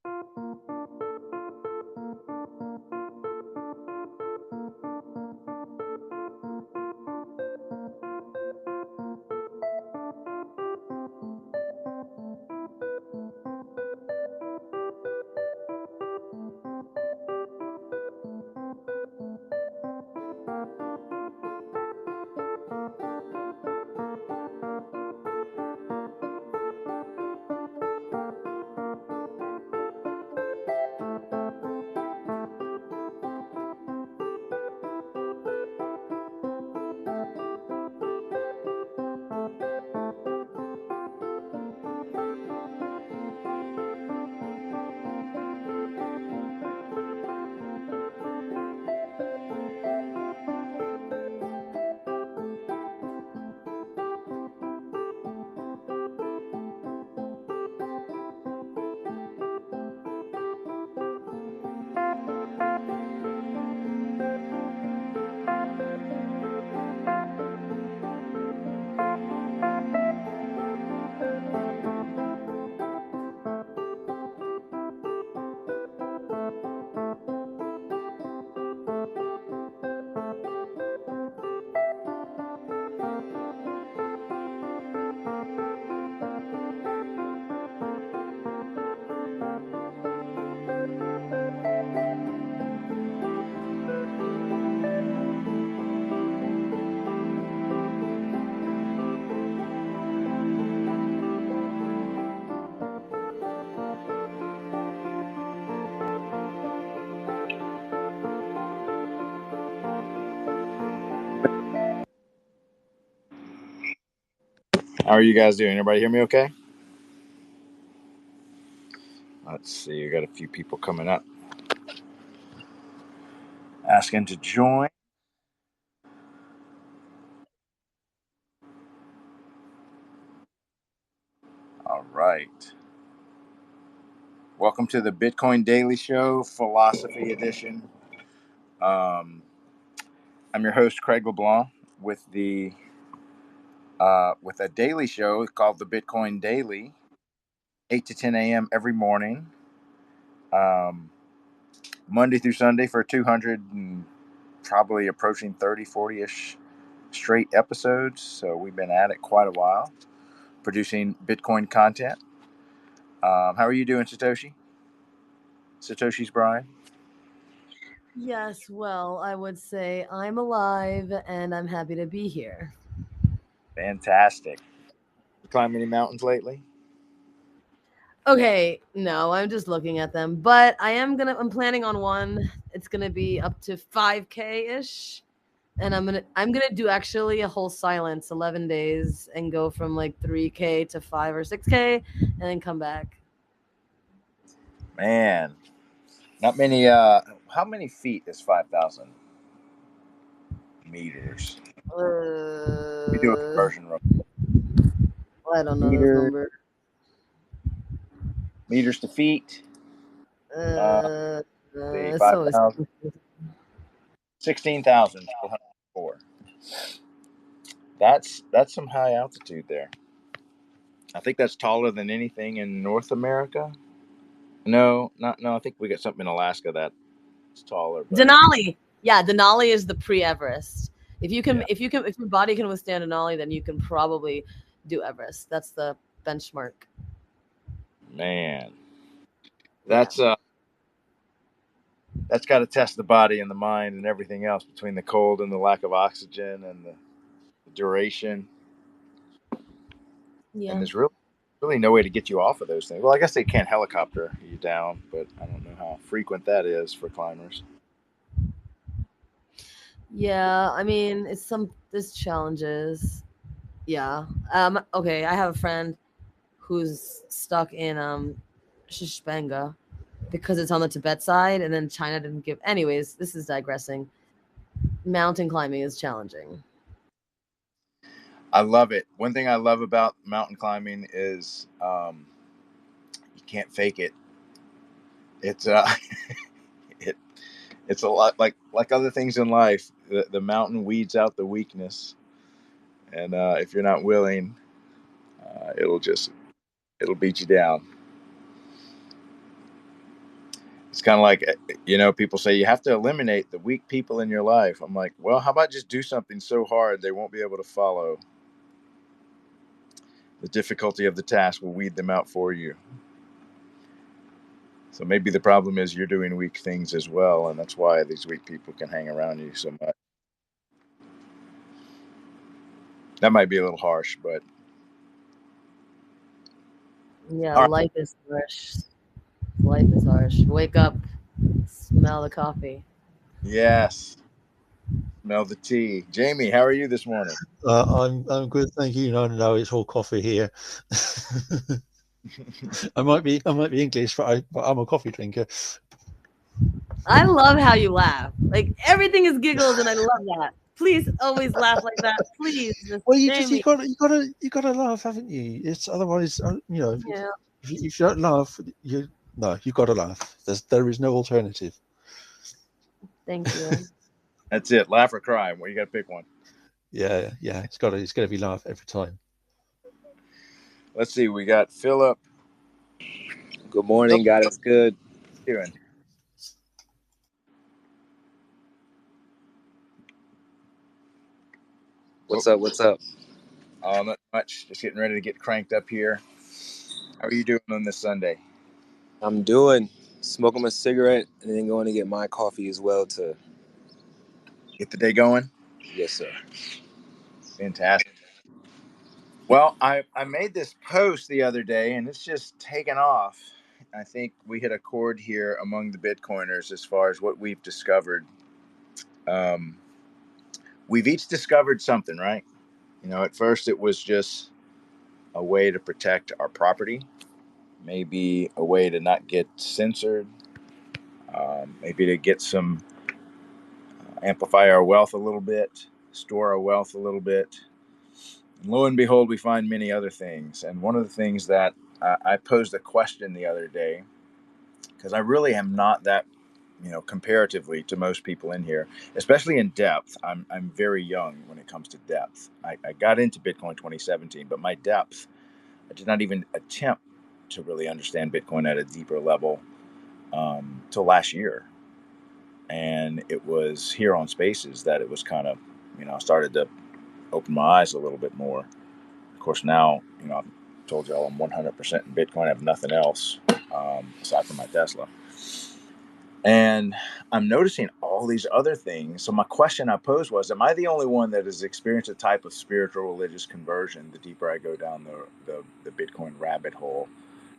How are you guys doing? Everybody hear me okay? Let's see. We got a few people coming up asking to join. All right. Welcome to the Bitcoin Daily Show, Philosophy Edition. Um, I'm your host, Craig LeBlanc, with with a daily show called the Bitcoin Daily, 8 to 10 a.m. every morning, um, Monday through Sunday for 200 and probably approaching 30, 40-ish straight episodes. So we've been at it quite a while, producing Bitcoin content. How are you doing, Satoshi? Satoshi's Brian. Yes, well, I would say I'm alive and I'm happy to be here. Fantastic. Climbed any mountains lately? Okay, no, I'm just looking at them, but I'm planning on one. It's gonna be up to 5K ish. And I'm gonna do actually a whole silence, 11 days, and go from like 3K to 5 or 6K, and then come back. Man, not many. How many feet is 5,000 meters? We do a Uh, conversion real I don't know this meters number. meters to feet. Uh, Uh, see, it's so 5,000, 16,404. That's some high altitude there. I think that's taller than anything in North America. No, not no. I think we got something in Alaska that's taller, but Denali. Yeah, Denali is the pre-Everest. If you can, yeah, if your body can withstand Denali, then you can probably do Everest. That's the benchmark. man, Yeah. that's that's got to test the body and the mind and everything else between the cold and the lack of oxygen and the duration. And Yeah. there's really no way to get you off of those things. Well, I guess they can helicopter you down, but I don't know how frequent that is for climbers. Yeah. I mean, there's challenges. Yeah. Okay. I have a friend who's stuck in Shishbanga because it's on the Tibet side, and then China didn't give. Anyways, this is digressing. Mountain climbing is challenging. I love it. One thing I love about mountain climbing is you can't fake it. It's it, it's a lot like other things in life. The mountain weeds out the weakness, and if you're not willing, it'll beat you down. It's kind of like, people say you have to eliminate the weak people in your life. I'm like, well, how about just do something so hard they won't be able to follow? The difficulty of the task will weed them out for you. So maybe the problem is you're doing weak things as well, and that's why these weak people can hang around you so much. That might be a little harsh, but Yeah, all right. life is harsh. Life is harsh. Wake up, smell the coffee. Yes. Smell the tea. Jamie, how are you this morning? I'm good, thank you. No, it's all coffee here. I might be English, but I'm a coffee drinker. I love how you laugh. Like everything is giggles, and I love that. Please always laugh like that, please, Mr. Well, you Jamie. gotta laugh, haven't you? It's otherwise, Yeah, if you don't laugh, you gotta laugh. There is no alternative. thank you. That's it. Laugh or cry. Well, you got to pick one. Yeah. It's gotta be laugh every time. Let's see. We got Philip. Good morning, God is good. How you doing? What's up? What's up? Not much. Just getting ready to get cranked up here. How are you doing on this Sunday? I'm doing smoking my cigarette and then going to get my coffee as well to Get the day going? yes, sir. Fantastic. Well, I made this post the other day, and it's just taken off. I think we hit a chord here among the Bitcoiners as far as what we've discovered. Um, we've each discovered something, right? At first it was just a way to protect our property, maybe a way to not get censored, maybe to get some amplify our wealth a little bit, store our wealth a little bit. And lo and behold, we find many other things. And one of the things that I posed a question the other day, because I really am not that, comparatively to most people in here, especially in depth. I'm very young when it comes to depth. I got into Bitcoin 2017, but my depth, I did not even attempt to really understand Bitcoin at a deeper level till last year. And it was here on Spaces that it was kind of, started to open my eyes a little bit more. Of course, now, I've told y'all I'm 100% in Bitcoin. I have nothing else aside from my Tesla. And I'm noticing all these other things. So my question I posed was, am I the only one that has experienced a type of spiritual religious conversion the deeper I go down the Bitcoin rabbit hole?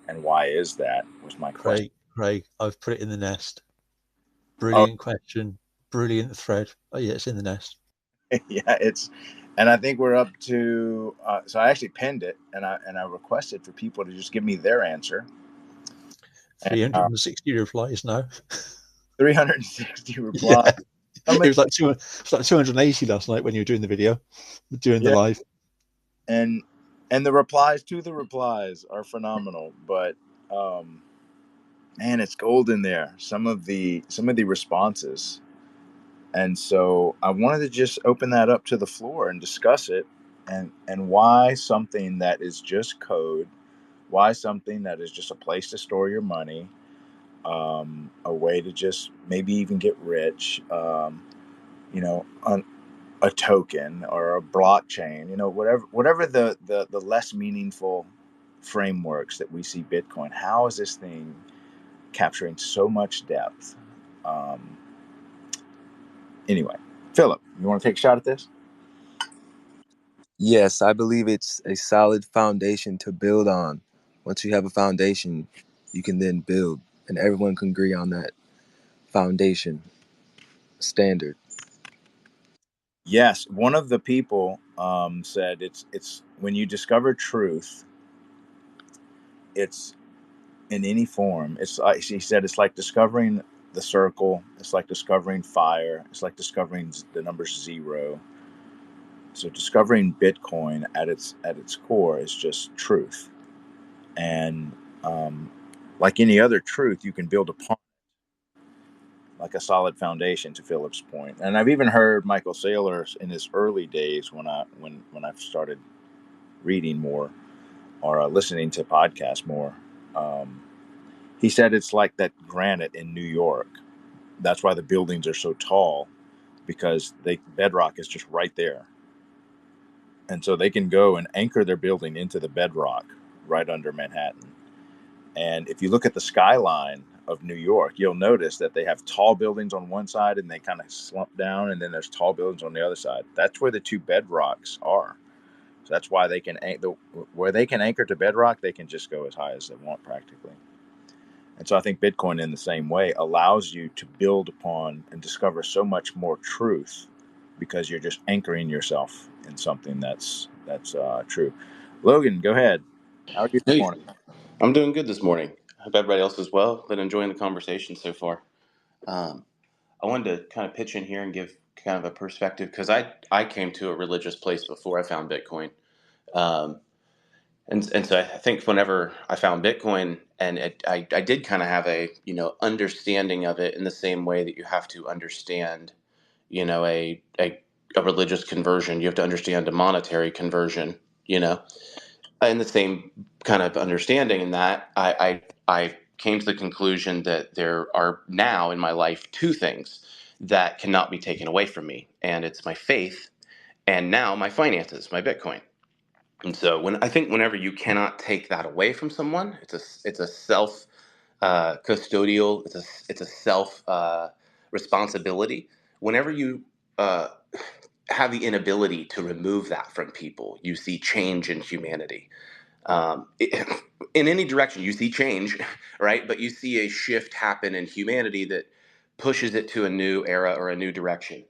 And why is that, was my question. Craig, I've put it in the nest. Oh, Brilliant question. Brilliant thread. Oh yeah, it's in the nest. yeah, and I think we're up to, so I actually pinned it, and I requested for people to just give me their answer. 360 replies now. 360 replies. Yeah. It was like 280 last night when you were doing the video, doing the live. And the replies to the replies are phenomenal, but man, it's gold in there. Some of the responses. And so I wanted to just open that up to the floor and discuss it, and why something that is just code, why something that is just a place to store your money, a way to just maybe even get rich, a token or a blockchain, whatever the less meaningful frameworks that we see Bitcoin. How is this thing capturing so much depth? Anyway, Philip, you want to take a shot at this? Yes, I believe it's a solid foundation to build on. Once you have a foundation, you can then build, and everyone can agree on that foundation standard. Yes, one of the people said it's when you discover truth, it's in any form. It's like she said, it's like discovering the circle. It's like discovering fire. It's like discovering the number zero. So discovering Bitcoin at its core is just truth, and like any other truth, you can build upon like a solid foundation. To Philip's point, and I've even heard Michael Saylor in his early days when I started reading more or listening to podcasts more. He said it's like that granite in New York. That's why the buildings are so tall, because bedrock is just right there. And so they can go and anchor their building into the bedrock right under Manhattan. And if you look at the skyline of New York, you'll notice that they have tall buildings on one side and they kind of slump down, and then there's tall buildings on the other side. That's where the two bedrocks are. So that's why they can where they can anchor to bedrock, they can just go as high as they want practically. And so I think Bitcoin, in the same way, allows you to build upon and discover so much more truth, because you're just anchoring yourself in something that's true. Logan, go ahead. How are you this Hey, morning? I'm doing good this morning. I hope everybody else is well. Been enjoying the conversation so far. Um, I wanted to kind of pitch in here and give kind of a perspective because I came to a religious place before I found Bitcoin. Um, and so I think whenever I found Bitcoin and I did kind of have a, understanding of it in the same way that you have to understand, a religious conversion. You have to understand a monetary conversion, in the same kind of understanding in that I came to the conclusion that there are now in my life two things that cannot be taken away from me, and it's my faith and now my finances, my Bitcoin. And so whenever you cannot take that away from someone, it's a self custodial, it's a self responsibility. Whenever you have the inability to remove that from people, you see change in humanity. In any direction you see change, right? But you see a shift happen in humanity that pushes it to a new era or a new direction.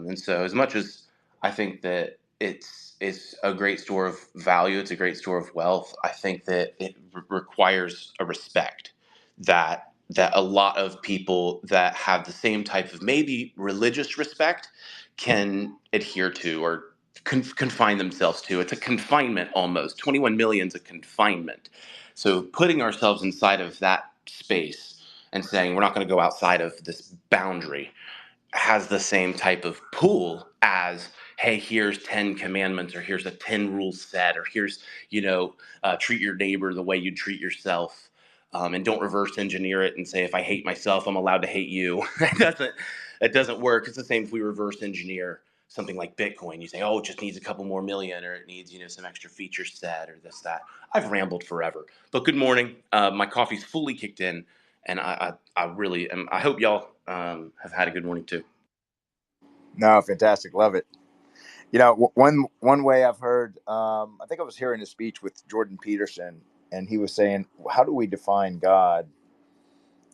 And so as much as I think that it's a great store of value, it's a great store of wealth, I think that it requires a respect that a lot of people that have the same type of maybe religious respect can adhere to or confine themselves to. It's a confinement almost. 21 million is a confinement. So putting ourselves inside of that space and saying we're not going to go outside of this boundary has the same type of pull as, hey, here's 10 commandments, or here's a 10 rule set, or here's, treat your neighbor the way you'd treat yourself. And don't reverse engineer it and say, if I hate myself, I'm allowed to hate you. That doesn't work. It's the same if we reverse engineer something like Bitcoin. You say, oh, it just needs a couple more million, or it needs, some extra feature set, or this, that. I've rambled forever. But good morning. My coffee's fully kicked in, and I really am. I hope y'all have had a good morning too. No, fantastic. Love it. One way I've heard, I think I was hearing a speech with Jordan Peterson, and he was saying, how do we define God?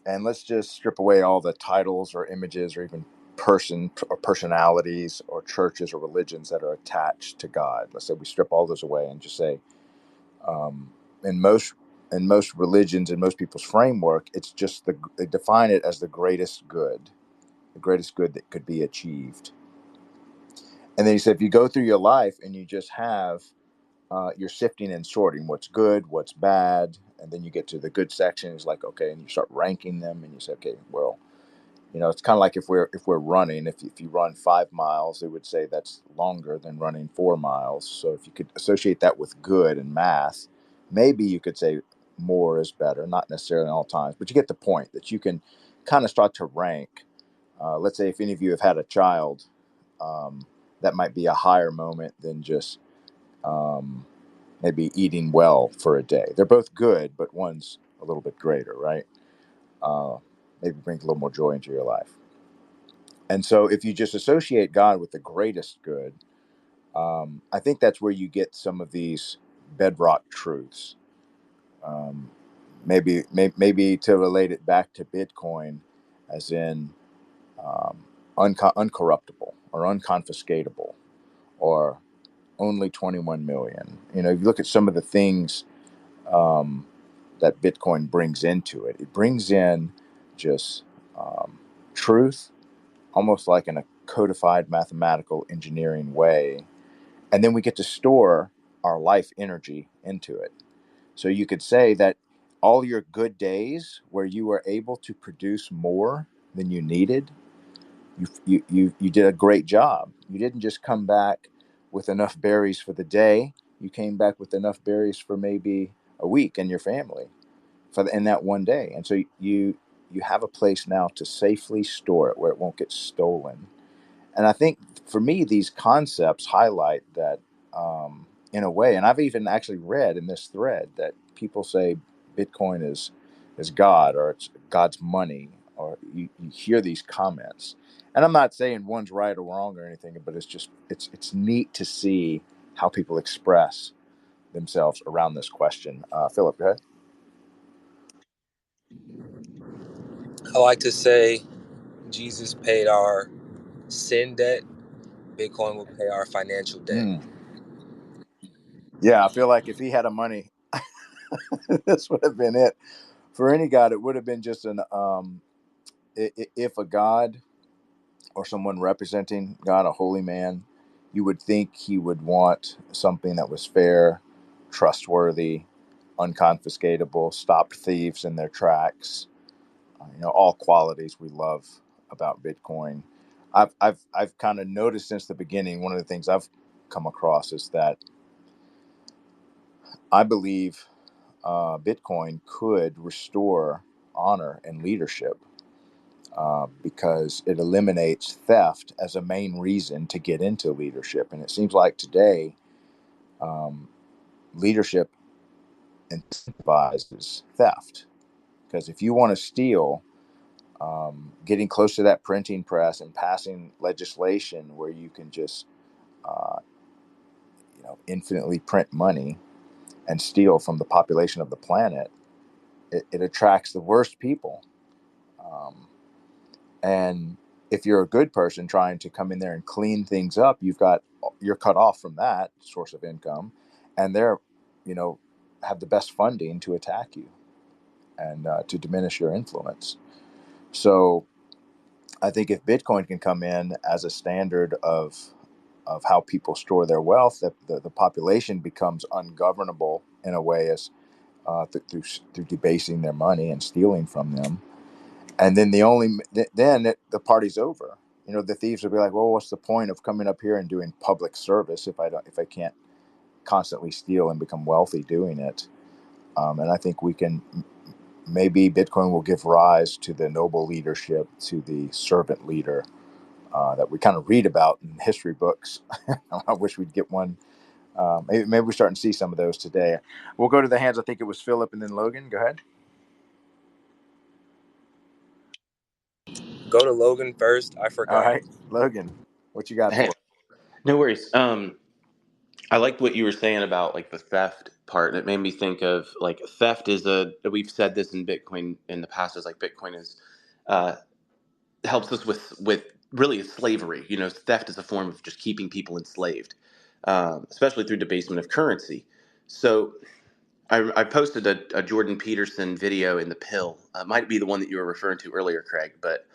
And let's just strip away all the titles or images or even personalities or churches or religions that are attached to God. Let's say we strip all those away and just say, um, in most religions, in most people's framework, it's just they define it as the greatest good that could be achieved. And then he said, if you go through your life and you just have, you're sifting and sorting what's good, what's bad, and then you get to the good section. It's like, okay, and you start ranking them, and you say, okay, well, it's kind of like if we're running, if you run 5 miles, they would say that's longer than running 4 miles. So if you could associate that with good and math, maybe you could say more is better, not necessarily in all times, but you get the point that you can kind of start to rank. Let's say if any of you have had a child, that might be a higher moment than just maybe eating well for a day. They're both good, but one's a little bit greater, right? Maybe brings a little more joy into your life. And so if you just associate God with the greatest good, I think that's where you get some of these bedrock truths. Maybe to relate it back to Bitcoin, as in uncorruptible or unconfiscatable, or only 21 million. If you look at some of the things um, that Bitcoin brings into it, it brings in just truth, almost like in a codified mathematical engineering way. And then we get to store our life energy into it. So you could say that all your good days where you were able to produce more than you needed, you did a great job. You didn't just come back with enough berries for the day. You came back with enough berries for maybe a week and your family. in that one day. And so you have a place now to safely store it where it won't get stolen. And I think for me, these concepts highlight that, in a way. And I've even actually read in this thread that people say Bitcoin is God, or it's God's money, or you hear these comments. And I'm not saying one's right or wrong or anything, but it's neat to see how people express themselves around this question. Philip, go ahead. I like to say Jesus paid our sin debt. Bitcoin will pay our financial debt. Yeah, I feel like if he had a money, this would have been it. For any God, it would have been just if a God or someone representing God, a holy man, you would think he would want something that was fair, trustworthy, unconfiscatable, stopped thieves in their tracks. All qualities we love about Bitcoin. I've kind of noticed since the beginning. One of the things I've come across is that I believe Bitcoin could restore honor and leadership, because it eliminates theft as a main reason to get into leadership. And it seems like today, um, leadership incentivizes theft. Because if you want to steal, getting close to that printing press and passing legislation where you can just, uh, infinitely print money and steal from the population of the planet, it attracts the worst people. Um, And if you're a good person trying to come in there and clean things up, you're cut off from that source of income, and they're, you know, have the best funding to attack you and to diminish your influence. So I think if Bitcoin can come in as a standard of how people store their wealth, that the population becomes ungovernable in a way, as through debasing their money and stealing from them. And then the party's over. The thieves will be like, well, what's the point of coming up here and doing public service if I can't constantly steal and become wealthy doing it? And I think maybe Bitcoin will give rise to the noble leadership, to the servant leader, that we kind of read about in history books. I wish we'd get one. Maybe we're starting to see some of those today. We'll go to the hands. I think it was Philip and then Logan. Go ahead. Go to Logan first. I All forgot. right, Logan, what you got Hey, for? no worries. I liked what you were saying about like the theft part. It made me think of like theft we've said this in Bitcoin in the past, is like Bitcoin is uh, helps us with really slavery. Theft is a form of just keeping people enslaved, especially through debasement of currency. So I posted a Jordan Peterson video in the Pill. Might be the one that you were referring to earlier, Craig, but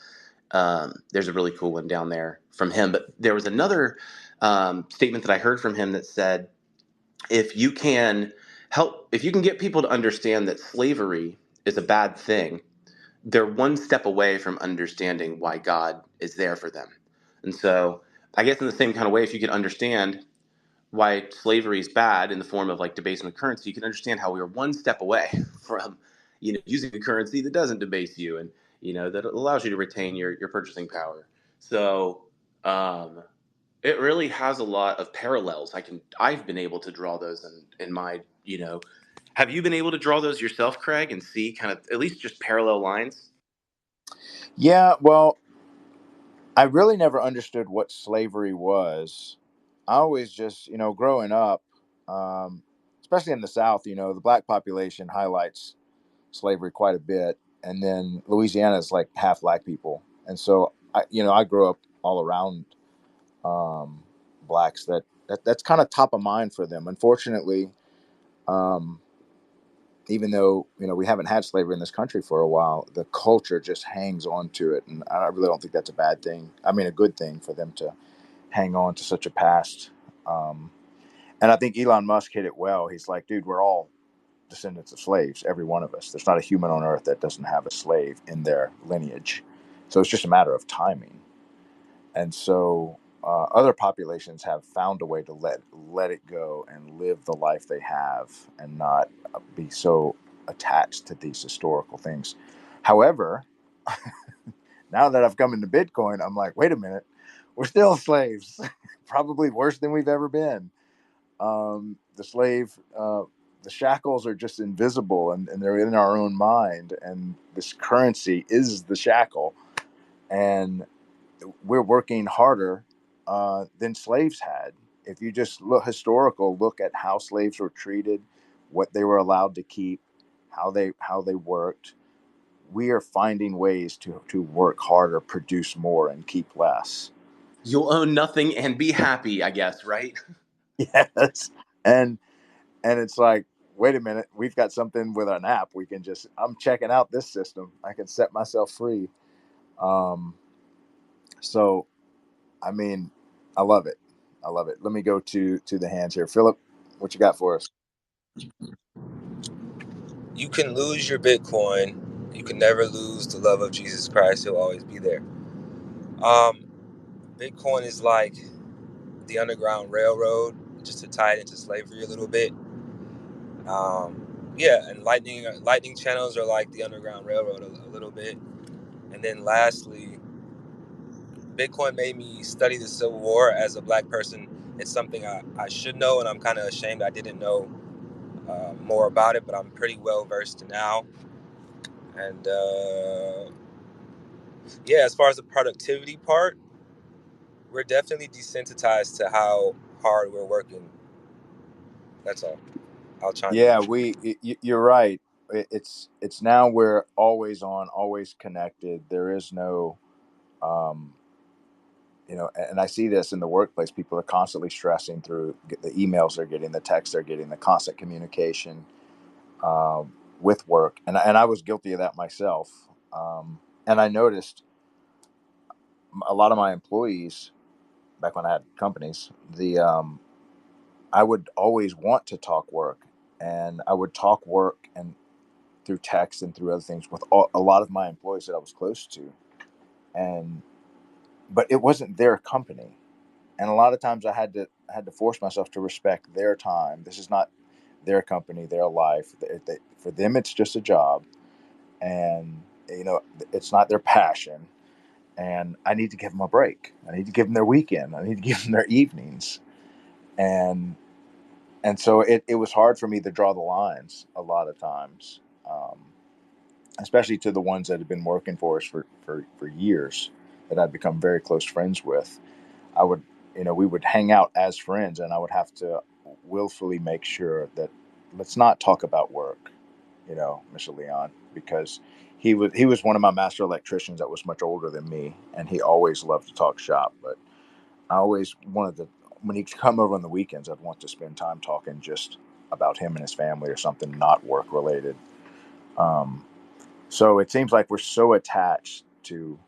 there's a really cool one down there from him. But there was another statement that I heard from him that said, if you can get people to understand that slavery is a bad thing, they're one step away from understanding why God is there for them. And so I guess in the same kind of way, if you can understand why slavery is bad in the form of like debasement of currency, you can understand how we are one step away from, using a currency that doesn't debase you, and, that allows you to retain your purchasing power. So, it really has a lot of parallels. I've been able to draw those in my, have you been able to draw those yourself, Craig, and see kind of at least just parallel lines? Yeah, well, I really never understood what slavery was. I always just, growing up, um, especially in the South, the black population highlights slavery quite a bit. And then Louisiana is like half black people. And so, I grew up all around blacks that's kind of top of mind for them. Unfortunately, um, even though we haven't had slavery in this country for a while, the culture just hangs on to it, and I really don't think that's a bad thing. I mean, a good thing for them to hang on to such a past. Um, and I think Elon Musk hit it well. He's like, dude, we're all descendants of slaves, every one of us. There's not a human on earth that doesn't have a slave in their lineage. So it's just a matter of timing. And so other populations have found a way to let it go and live the life they have, and not be so attached to these historical things. However, now that I've come into Bitcoin, I'm like, wait a minute, we're still slaves, probably worse than we've ever been. The slave, the shackles are just invisible, and they're in our own mind. And this currency is the shackle, and we're working harder than slaves had. If you just look at how slaves were treated, what they were allowed to keep, how they worked. We are finding ways to work harder, produce more, and keep less. You'll own nothing and be happy, I guess, right? Yes, and it's like, wait a minute, we've got something with an app. I'm checking out this system. I can set myself free. So, I mean, I love it. I love it. Let me go to the hands here. Philip, what you got for us? You can lose your Bitcoin. You can never lose the love of Jesus Christ. He'll always be there. Bitcoin is like the Underground Railroad, just to tie it into slavery a little bit. Yeah, and lightning channels are like the Underground Railroad a little bit. And then lastly, Bitcoin made me study the Civil War as a black person. It's something I should know, and I'm kind of ashamed I didn't know more about it, but I'm pretty well versed now. And yeah, as far as the productivity part, we're definitely desensitized to how hard we're working. That's all. I'll chime Yeah, in. you're right. It's now we're always on, always connected. There is no, um, and I see this in the workplace. People are constantly stressing through the emails they're getting, the texts they're getting, the constant communication with work, and I was guilty of that myself. And I noticed a lot of my employees back when I had companies. I would always want to talk work, and I would talk work and through text and through other things with a lot of my employees that I was close to, and but it wasn't their company, and a lot of times I had to force myself to respect their time. This is not their company, their life. For them, it's just a job, and it's not their passion. And I need to give them a break. I need to give them their weekend. I need to give them their evenings, and so it was hard for me to draw the lines a lot of times, especially to the ones that had been working for us for years, that I'd become very close friends with. I would, we would hang out as friends, and I would have to willfully make sure that let's not talk about work, Mr. Leon, because he was one of my master electricians that was much older than me, and he always loved to talk shop. But I always wanted to, when he'd come over on the weekends, I'd want to spend time talking just about him and his family or something not work related. Um, so it seems like we're so attached to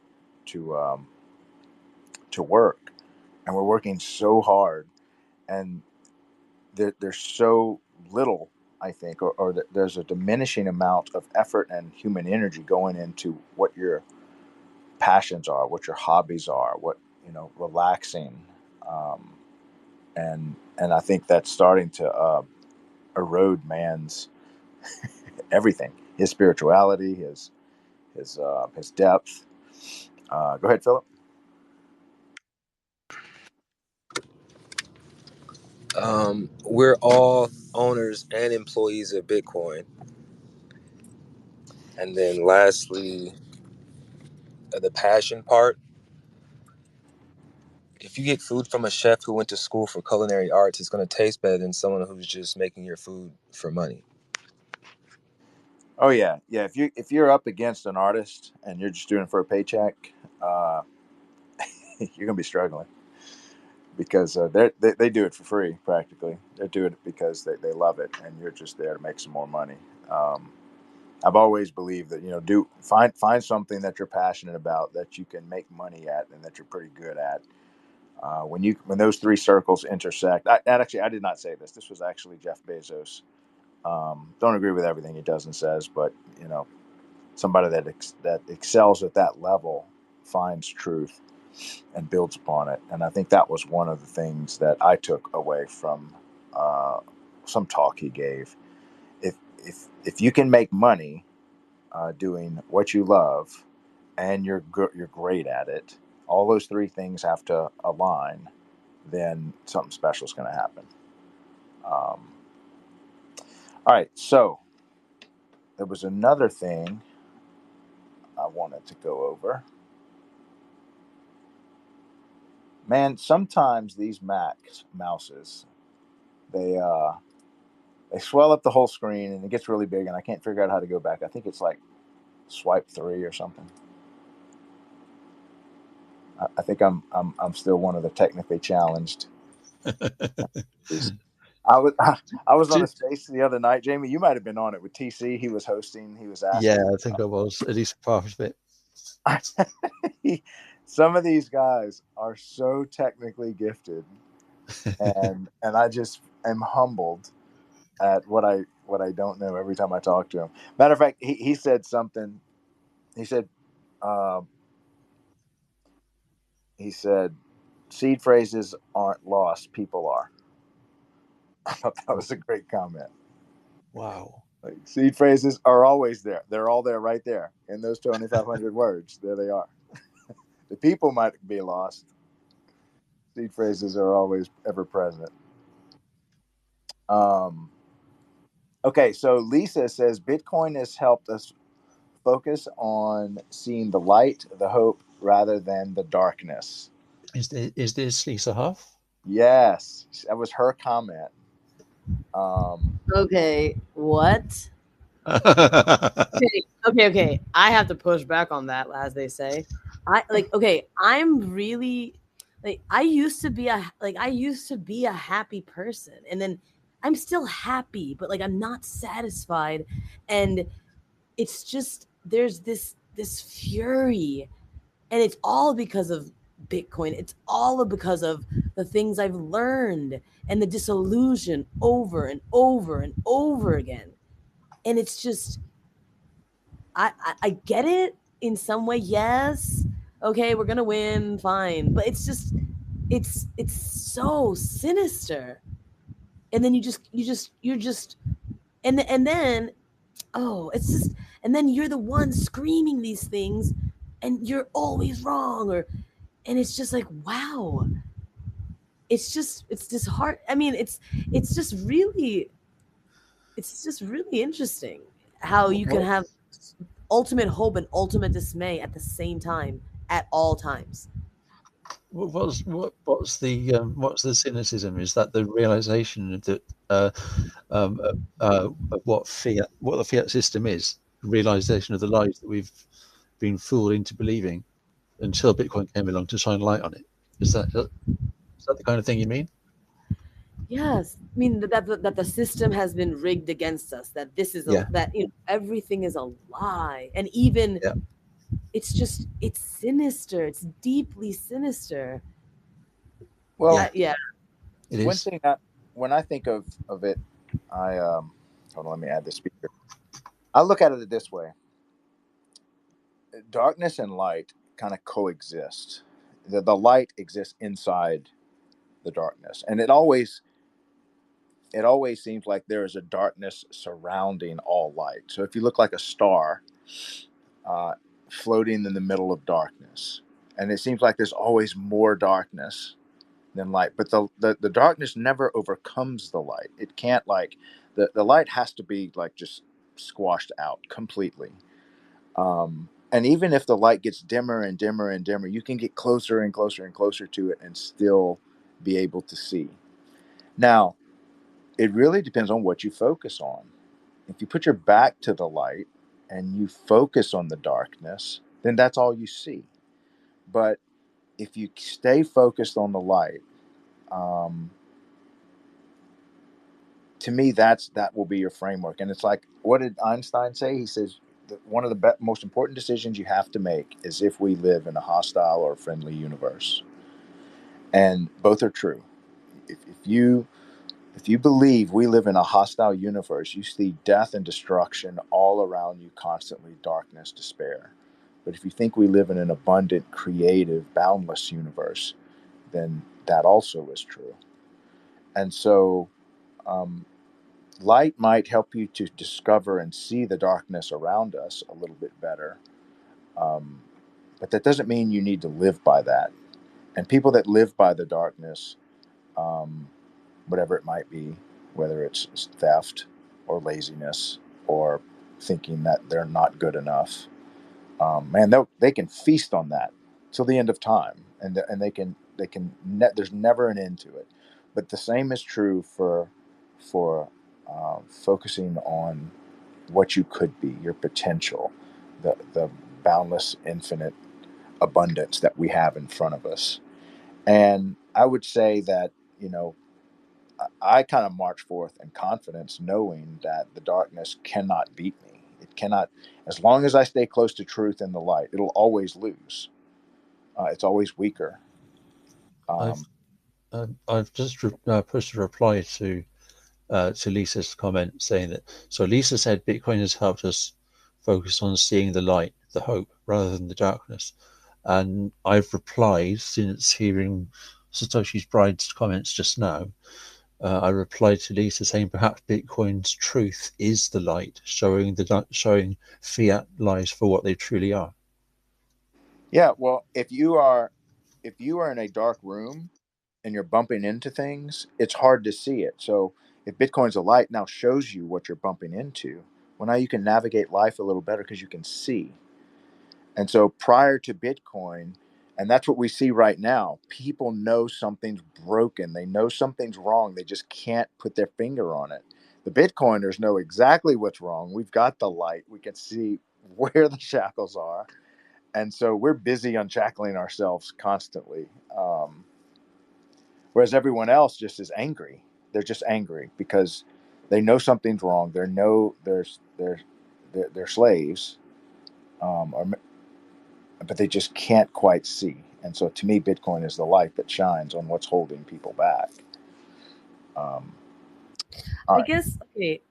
to work, and we're working so hard, and there's so little, I think, or that there's a diminishing amount of effort and human energy going into what your passions are, what your hobbies are, what relaxing, um, and I think that's starting to erode man's everything, his spirituality, his depth. Go ahead, Philip. We're all owners and employees of Bitcoin. And then lastly, the passion part. If you get food from a chef who went to school for culinary arts, it's going to taste better than someone who's just making your food for money. Oh yeah, yeah. If you're up against an artist and you're just doing it for a paycheck, uh, you're gonna be struggling, because they do it for free practically. They're doing it because they love it, and you're just there to make some more money. Um, I've always believed that do find something that you're passionate about, that you can make money at, and that you're pretty good at. When those three circles intersect, I did not say this. This was actually Jeff Bezos. Don't agree with everything he does and says, but somebody that excels at that level finds truth and builds upon it. And I think that was one of the things that I took away from some talk he gave. If if you can make money doing what you love, and you're great at it, all those three things have to align. Then something special is going to happen. All right, so there was another thing I wanted to go over. Man, sometimes these mouses, they swell up the whole screen and it gets really big, and I can't figure out how to go back. I think it's like swipe 3 or something. I think I'm still one of the technically challenged. I was on a space the other night. Jamie, you might have been on it with TC. He was hosting. He was asking. Yeah, I think I was, at least part of it. Some of these guys are so technically gifted, and I just am humbled at what I don't know every time I talk to him. Matter of fact, he said something. He said, seed phrases aren't lost, people are. I thought that was a great comment. Wow. Like, seed phrases are always there. They're all there, right there in those 2,500 words. There they are. The people might be lost. Seed phrases are always ever present. Okay, so Lisa says Bitcoin has helped us focus on seeing the light, the hope, rather than the darkness. Is this Lisa Huff? Yes, that was her comment. Okay, what? Okay. I have to push back on that, as they say. I'm really like I used to be a happy person, and then I'm still happy, but like I'm not satisfied, and it's just there's this fury, and it's all because of Bitcoin. It's all because of the things I've learned and the disillusion over and over and over again. And it's just, I get it in some way. Yes. Okay. We're going to win. Fine. But it's just, it's so sinister. And then and then, oh, it's just, and then you're the one screaming these things and you're always wrong, and it's just like, wow, it's just hard. I mean, it's just really interesting how you can have ultimate hope and ultimate dismay at the same time at all times. What's the cynicism? Is that the realization that of what the fiat system is, realization of the lies that we've been fooled into believing until Bitcoin came along to shine light on it? Is that the kind of thing you mean? Yes, I mean that the system has been rigged against us. That this is that everything is a lie, and even it's sinister. It's deeply sinister. Well, yeah. It one is. thing when I think of it, I hold on. Let me add the speaker. I look at it this way: darkness and light kind of coexist. The light exists inside the darkness, and it always seems like there is a darkness surrounding all light. So if you look like a star floating in the middle of darkness, and it seems like there's always more darkness than light, but the darkness never overcomes the light. It can't, like, the light has to be like just squashed out completely. And even if the light gets dimmer and dimmer and dimmer, you can get closer and closer and closer to it and still be able to see. Now, it really depends on what you focus on. If you put your back to the light and you focus on the darkness, then that's all you see. But if you stay focused on the light, to me, that will be your framework. And it's like, what did Einstein say? He says that one of the most important decisions you have to make is if we live in a hostile or friendly universe. And both are true. If you believe we live in a hostile universe, you see death and destruction all around you constantly, darkness, despair. But if you think we live in an abundant, creative, boundless universe, then that also is true. And so light might help you to discover and see the darkness around us a little bit better. Um, but that doesn't mean you need to live by that. And people that live by the darkness, um, whatever it might be, whether it's theft or laziness or thinking that they're not good enough, man, they can feast on that till the end of time, and there's never an end to it. But the same is true for focusing on what you could be, your potential, the boundless, infinite abundance that we have in front of us. And I would say that, you know, I kind of march forth in confidence, knowing that the darkness cannot beat me. It cannot, as long as I stay close to truth and the light, it'll always lose. It's always weaker. I've Um, I've just pushed a reply to Lisa's comment saying that. So Lisa said Bitcoin has helped us focus on seeing the light, the hope, rather than the darkness. And I've replied, since hearing Satoshi's bride's comments just now, I replied to Lisa saying perhaps Bitcoin's truth is the light, showing fiat lies for what they truly are. yeah, well, if you are in a dark room and you're bumping into things, it's hard to see it. So if Bitcoin's a light now shows you what you're bumping into, well, now you can navigate life a little better because you can see. And so prior to Bitcoin, and that's what we see right now, people know something's broken. They know something's wrong. They just can't put their finger on it. The Bitcoiners know exactly what's wrong. We've got the light. We can see where the shackles are. And so we're busy unshackling ourselves constantly. Whereas everyone else just is angry. They're just angry because they know something's wrong. They're slaves, or but they just can't quite see. And so to me, Bitcoin is the light that shines on what's holding people back. Um, all I right. guess, okay,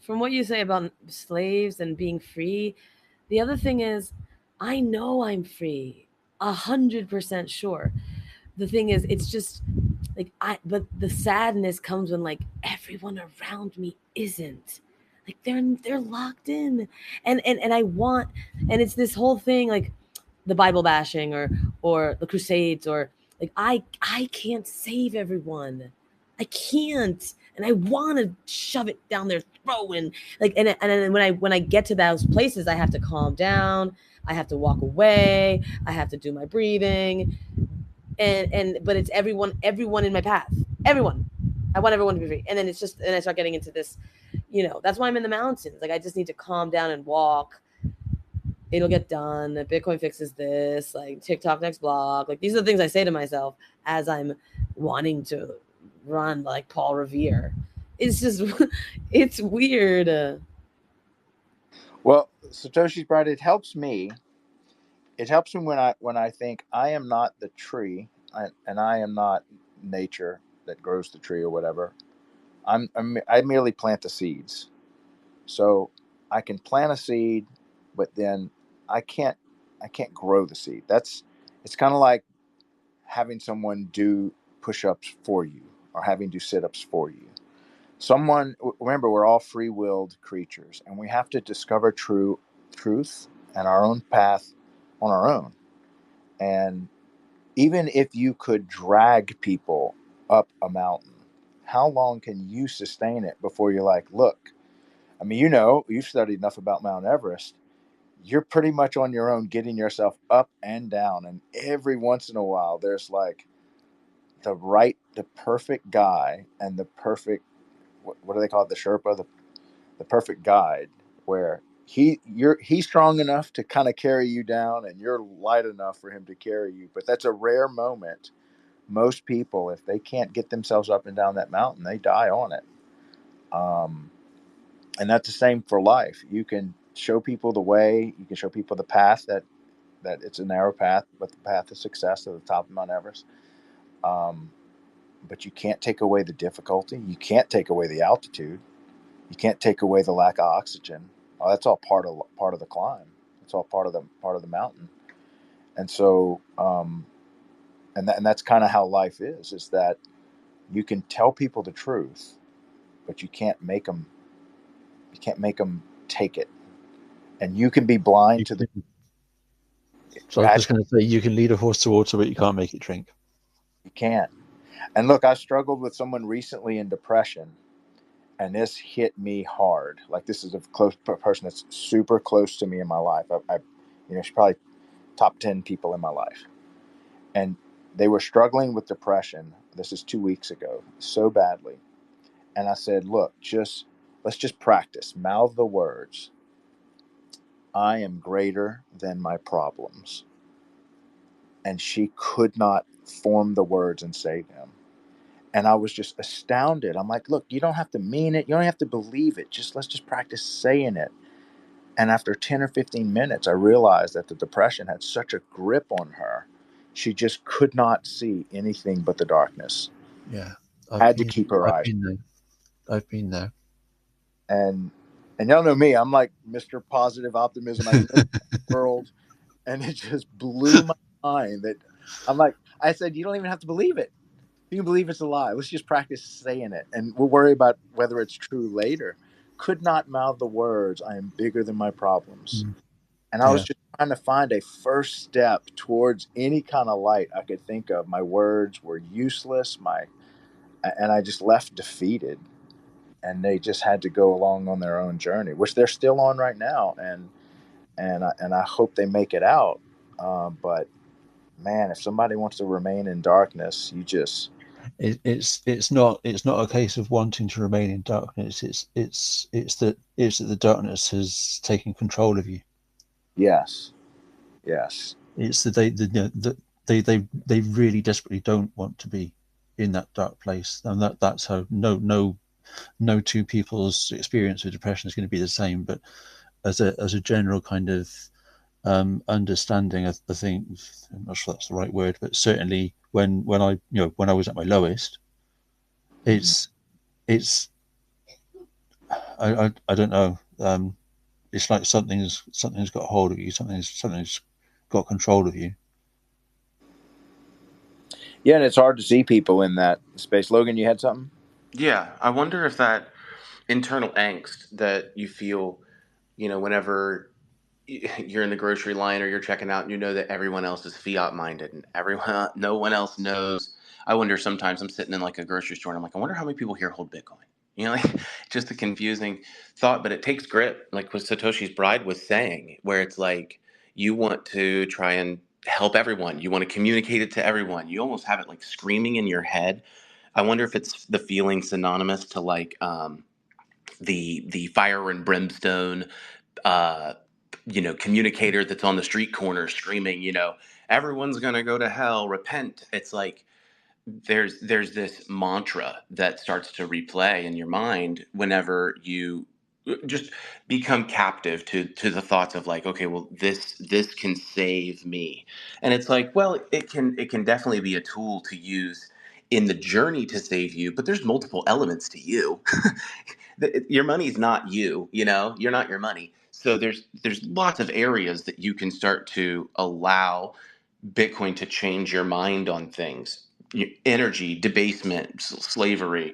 from what you say about slaves and being free, the other thing is, I know I'm free, 100% sure. The thing is, it's just like but the sadness comes when like everyone around me isn't. Like they're locked in, and I want, and it's this whole thing like the Bible bashing or the Crusades or like I can't save everyone. I can't, and I want to shove it down their throat and like and then when I get to those places, I have to calm down. I have to walk away. I have to do my breathing, and but it's everyone in my path. Everyone. I want everyone to be free, and then it's just and I start getting into this. That's why I'm in the mountains. Like I just need to calm down and walk. It'll get done. Bitcoin fixes this. Like TikTok next block. Like these are the things I say to myself as I'm wanting to run like Paul Revere. It's just it's weird. Well, Satoshi's Bride, it helps me. It helps me when I think I am not the tree, and I am not nature that grows the tree or whatever. I merely plant the seeds. So I can plant a seed, but then I can't I can't grow the seed. It's kind of like having someone do push-ups for you or having do sit-ups for you. Remember, we're all free-willed creatures, and we have to discover truth and our own path on our own. And even if you could drag people up a mountain, how long can you sustain it before you're like, look, I mean, you've studied enough about Mount Everest. You're pretty much on your own getting yourself up and down. And every once in a while, there's like the perfect guy and the perfect, what do they call it? The Sherpa, the perfect guide, where he's strong enough to kind of carry you down and you're light enough for him to carry you. But that's a rare moment. Most people, if they can't get themselves up and down that mountain, they die on it. Um, and that's the same for life. You can show people the way. You can show people the path that it's a narrow path, but the path of success to the top of Mount Everest. Um, but you can't take away the difficulty. You can't take away the altitude. You can't take away the lack of oxygen. Oh, that's all part of the climb. It's all part of the mountain. And so, and that's kind of how life is. Is that you can tell people the truth, but you can't make them You can't make them take it. And you can be blind to the. So I was just going to say, you can lead a horse to water, but you can't make it drink. You can't. And look, I struggled with someone recently in depression, and this hit me hard. Like, this is a close person that's super close to me in my life. She's probably top 10 people in my life. And they were struggling with depression. This is 2 weeks ago, so badly. And I said, look, let's just practice. Mouth the words. I am greater than my problems. And she could not form the words and say them. And I was just astounded. I'm like, look, you don't have to mean it. You don't have to believe it. Let's just practice saying it. And after 10 or 15 minutes, I realized that the depression had such a grip on her. She just could not see anything but the darkness. Yeah. Had to keep her eyes. I've been there. And y'all know me. I'm like Mr. Positive Optimism. I live in the world. And it just blew my mind that I said, you don't even have to believe it. You can believe it's a lie. Let's just practice saying it. And we'll worry about whether it's true later. Could not mouth the words, I am bigger than my problems. And I was just trying to find a first step towards any kind of light I could think of. My words were useless. And I just left defeated. And they just had to go along on their own journey, which they're still on right now. And I hope they make it out. But man, if somebody wants to remain in darkness, it's not a case of wanting to remain in darkness. It's that the darkness has taken control of you. Yes. It's that they really desperately don't want to be in that dark place, and that's how no two people's experience with depression is going to be the same. But as a general kind of understanding, I think, I'm not sure that's the right word, but certainly when I was at my lowest, it's I don't know, it's like something's got a hold of you, something's got control of you. Yeah, and it's hard to see people in that space. Logan, you had something? Yeah, I wonder if that internal angst that you feel, whenever you're in the grocery line or you're checking out and you know that everyone else is fiat minded and no one else knows. I wonder, sometimes I'm sitting in like a grocery store and I'm like, I wonder how many people here hold Bitcoin. Like, just a confusing thought, but it takes grit, like what Satoshi's Bride was saying, where it's like you want to try and help everyone. You want to communicate it to everyone. You almost have it like screaming in your head. I wonder if it's the feeling synonymous to like the fire and brimstone communicator that's on the street corner screaming, everyone's going to go to hell, repent. It's like there's this mantra that starts to replay in your mind whenever you just become captive to the thoughts of like, okay, well, this can save me. And it's like, well, it can definitely be a tool to use in the journey to save you, but there's multiple elements to you. Your money's not you, you're not your money. So there's lots of areas that you can start to allow Bitcoin to change your mind on things. Energy, debasement, slavery,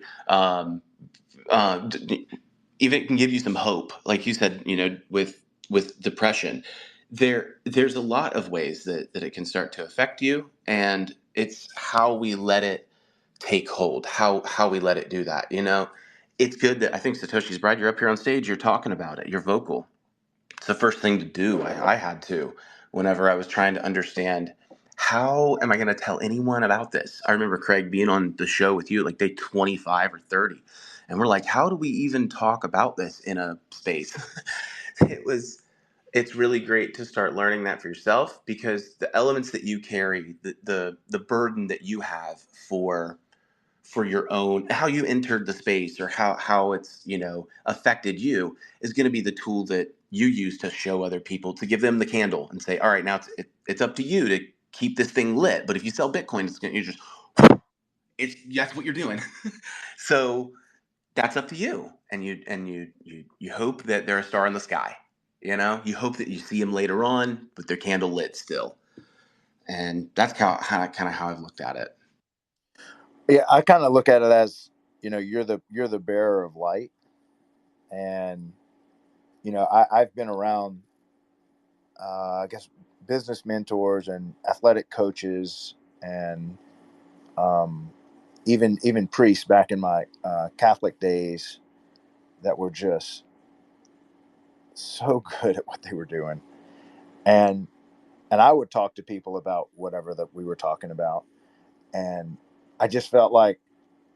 even can give you some hope. Like you said, with depression, there's a lot of ways that it can start to affect you, and it's how we let it take hold, how we let it do that. It's good that I think Satoshi's Bride, you're up here on stage, you're talking about it, you're vocal. It's the first thing to do. I had to, whenever I was trying to understand, how am I going to tell anyone about this? I remember Craig being on the show with you like day 25 or 30. And we're like, how do we even talk about this in a space? It's really great to start learning that for yourself, because the elements that you carry, the burden that you have for your own, how you entered the space, or how it's affected you, is going to be the tool that you use to show other people, to give them the candle and say, all right, now it's up to you to keep this thing lit. But if you sell Bitcoin, that's what you're doing. So that's up to you, and you hope that they're a star in the sky. You hope that you see them later on with their candle lit still. And that's kind of how I've looked at it. Yeah, I kind of look at it as, you're the bearer of light, and I've been around, I guess, business mentors and athletic coaches, and even priests back in my Catholic days that were just so good at what they were doing, and I would talk to people about whatever that we were talking about, and I just felt like,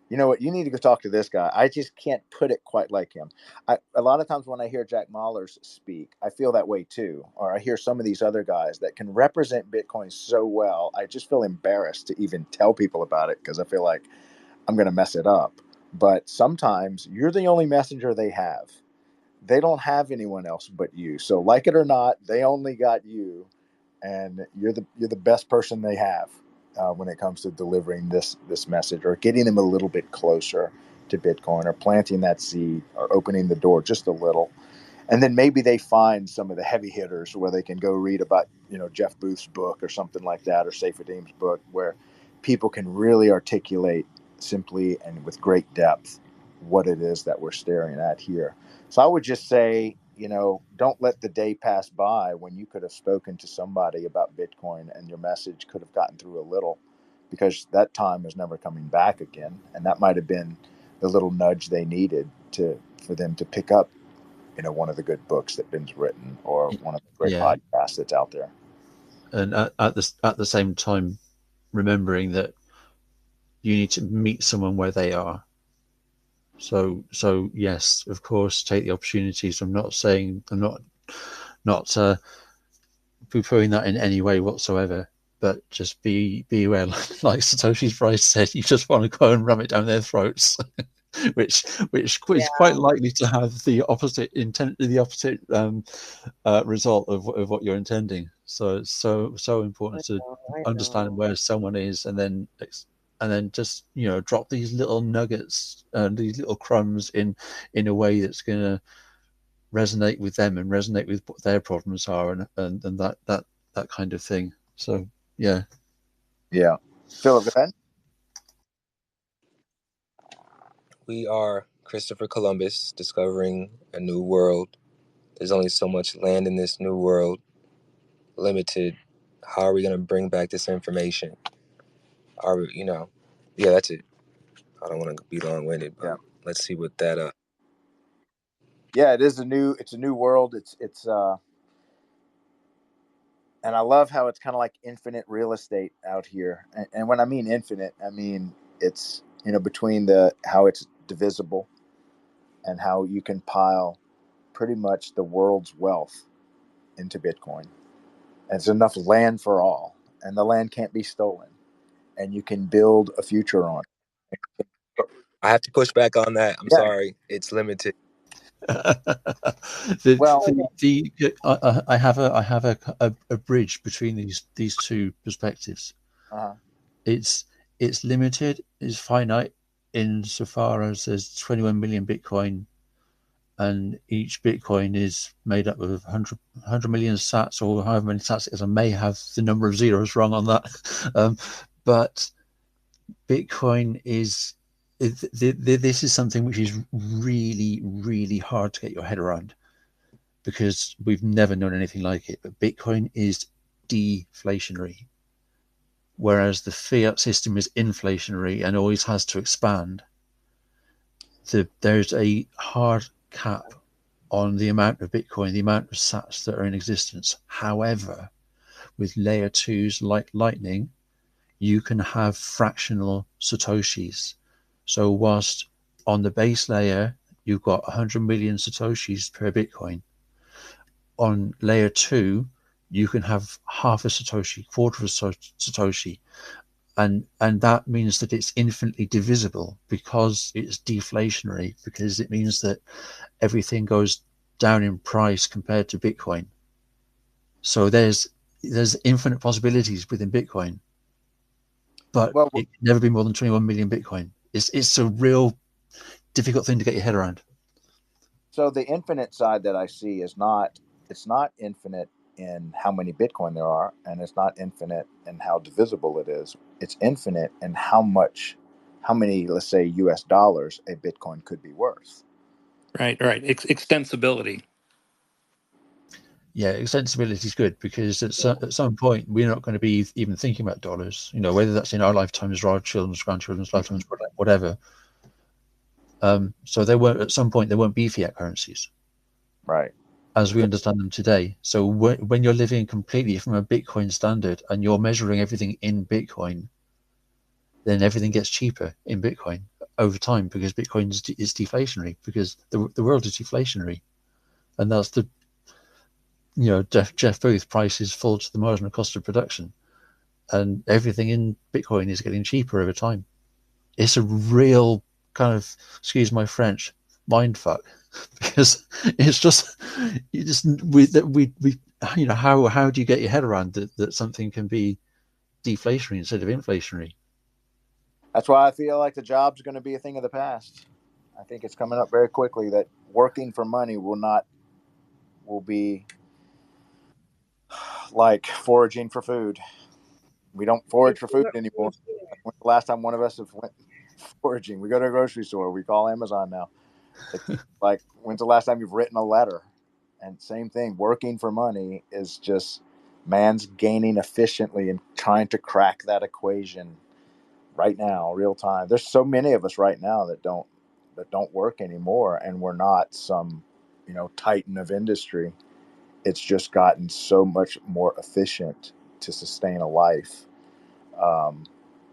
you know what, you need to go talk to this guy. I just can't put it quite like him. A lot of times when I hear Jack Mallers speak, I feel that way too. Or I hear some of these other guys that can represent Bitcoin so well, I just feel embarrassed to even tell people about it because I feel like I'm going to mess it up. But sometimes you're the only messenger they have. They don't have anyone else but you. So like it or not, they only got you, and you're the best person they have when it comes to delivering this message or getting them a little bit closer to Bitcoin or planting that seed or opening the door just a little. And then maybe they find some of the heavy hitters where they can go read about, Jeff Booth's book or something like that, or Saifedeem's book, where people can really articulate simply and with great depth what it is that we're staring at here. So I would just say, don't let the day pass by when you could have spoken to somebody about Bitcoin and your message could have gotten through a little, because that time is never coming back again. And that might have been the little nudge they needed for them to pick up, one of the good books that's been written or one of the great podcasts that's out there. And at the same time, remembering that you need to meet someone where they are. So yes, of course, take the opportunities. I'm not not poo-pooing that in any way whatsoever, but just be aware, like Satoshi's Price said, you just want to go and ram it down their throats. which is quite likely to have the opposite result of what you're intending. So it's so important to understand where someone is, and then just drop these little nuggets and these little crumbs in a way that's going to resonate with them and resonate with what their problems are, and that kind of thing. So yeah. Philip, go ahead. We are Christopher Columbus discovering a new world. There's only so much land in this new world, limited. How are we going to bring back this information? Are we, yeah, that's it. I don't want to be long-winded, but let's see what that it's a new world. It's and I love how it's kind of like infinite real estate out here. And when I mean infinite, I mean it's between how it's divisible and how you can pile pretty much the world's wealth into Bitcoin. And it's enough land for all, and the land can't be stolen, and you can build a future on it. I have to push back on that. I'm sorry. It's limited. I have a bridge between these two perspectives. It's limited, it's finite insofar as there's 21 million Bitcoin, and each Bitcoin is made up of 100 million sats, or however many sats it is. I may have the number of zeros wrong on that, but Bitcoin is this is something which is really, really hard to get your head around, because we've never known anything like it. But Bitcoin is deflationary, whereas the fiat system is inflationary and always has to expand. There's a hard cap on the amount of Bitcoin, the amount of sats that are in existence. However, with layer 2s like Lightning, you can have fractional Satoshis. So whilst on the base layer, you've got 100 million Satoshis per Bitcoin, on layer 2, you can have half a Satoshi, quarter of a Satoshi. And that means that it's infinitely divisible, because it's deflationary, because it means that everything goes down in price compared to Bitcoin. So there's infinite possibilities within Bitcoin, but it can never be more than 21 million Bitcoin. It's a real difficult thing to get your head around. So the infinite side that I see is it's not infinite in how many Bitcoin there are, and it's not infinite in how divisible it is. It's infinite in how many, let's say, US dollars a Bitcoin could be worth. Right. Extensibility. Yeah, extensibility is good because at some point we're not going to be even thinking about dollars. Whether that's in our lifetimes or our children's, grandchildren's lifetimes, whatever. So at some point there won't be fiat currencies, Right. as we understand them today. So when you're living completely from a Bitcoin standard and you're measuring everything in Bitcoin, then everything gets cheaper in Bitcoin over time because Bitcoin is deflationary, because the world is deflationary, and that's the Jeff Booth prices fall to the marginal cost of production, and everything in Bitcoin is getting cheaper over time. It's a real kind of, excuse my French, mind fuck, because it's just how do you get your head around that something can be deflationary instead of inflationary? That's why I feel like the job's going to be a thing of the past. I think it's coming up very quickly that working for money will be like foraging for food. We don't forage for food anymore. When's the last time one of us have went foraging? We go to a grocery store. We call Amazon now. It's like, when's the last time you've written a letter? And same thing, working for money is just man's gaining efficiently and trying to crack that equation right now, real time. There's so many of us right now that don't work anymore, and we're not some, titan of industry. It's just gotten so much more efficient to sustain a life,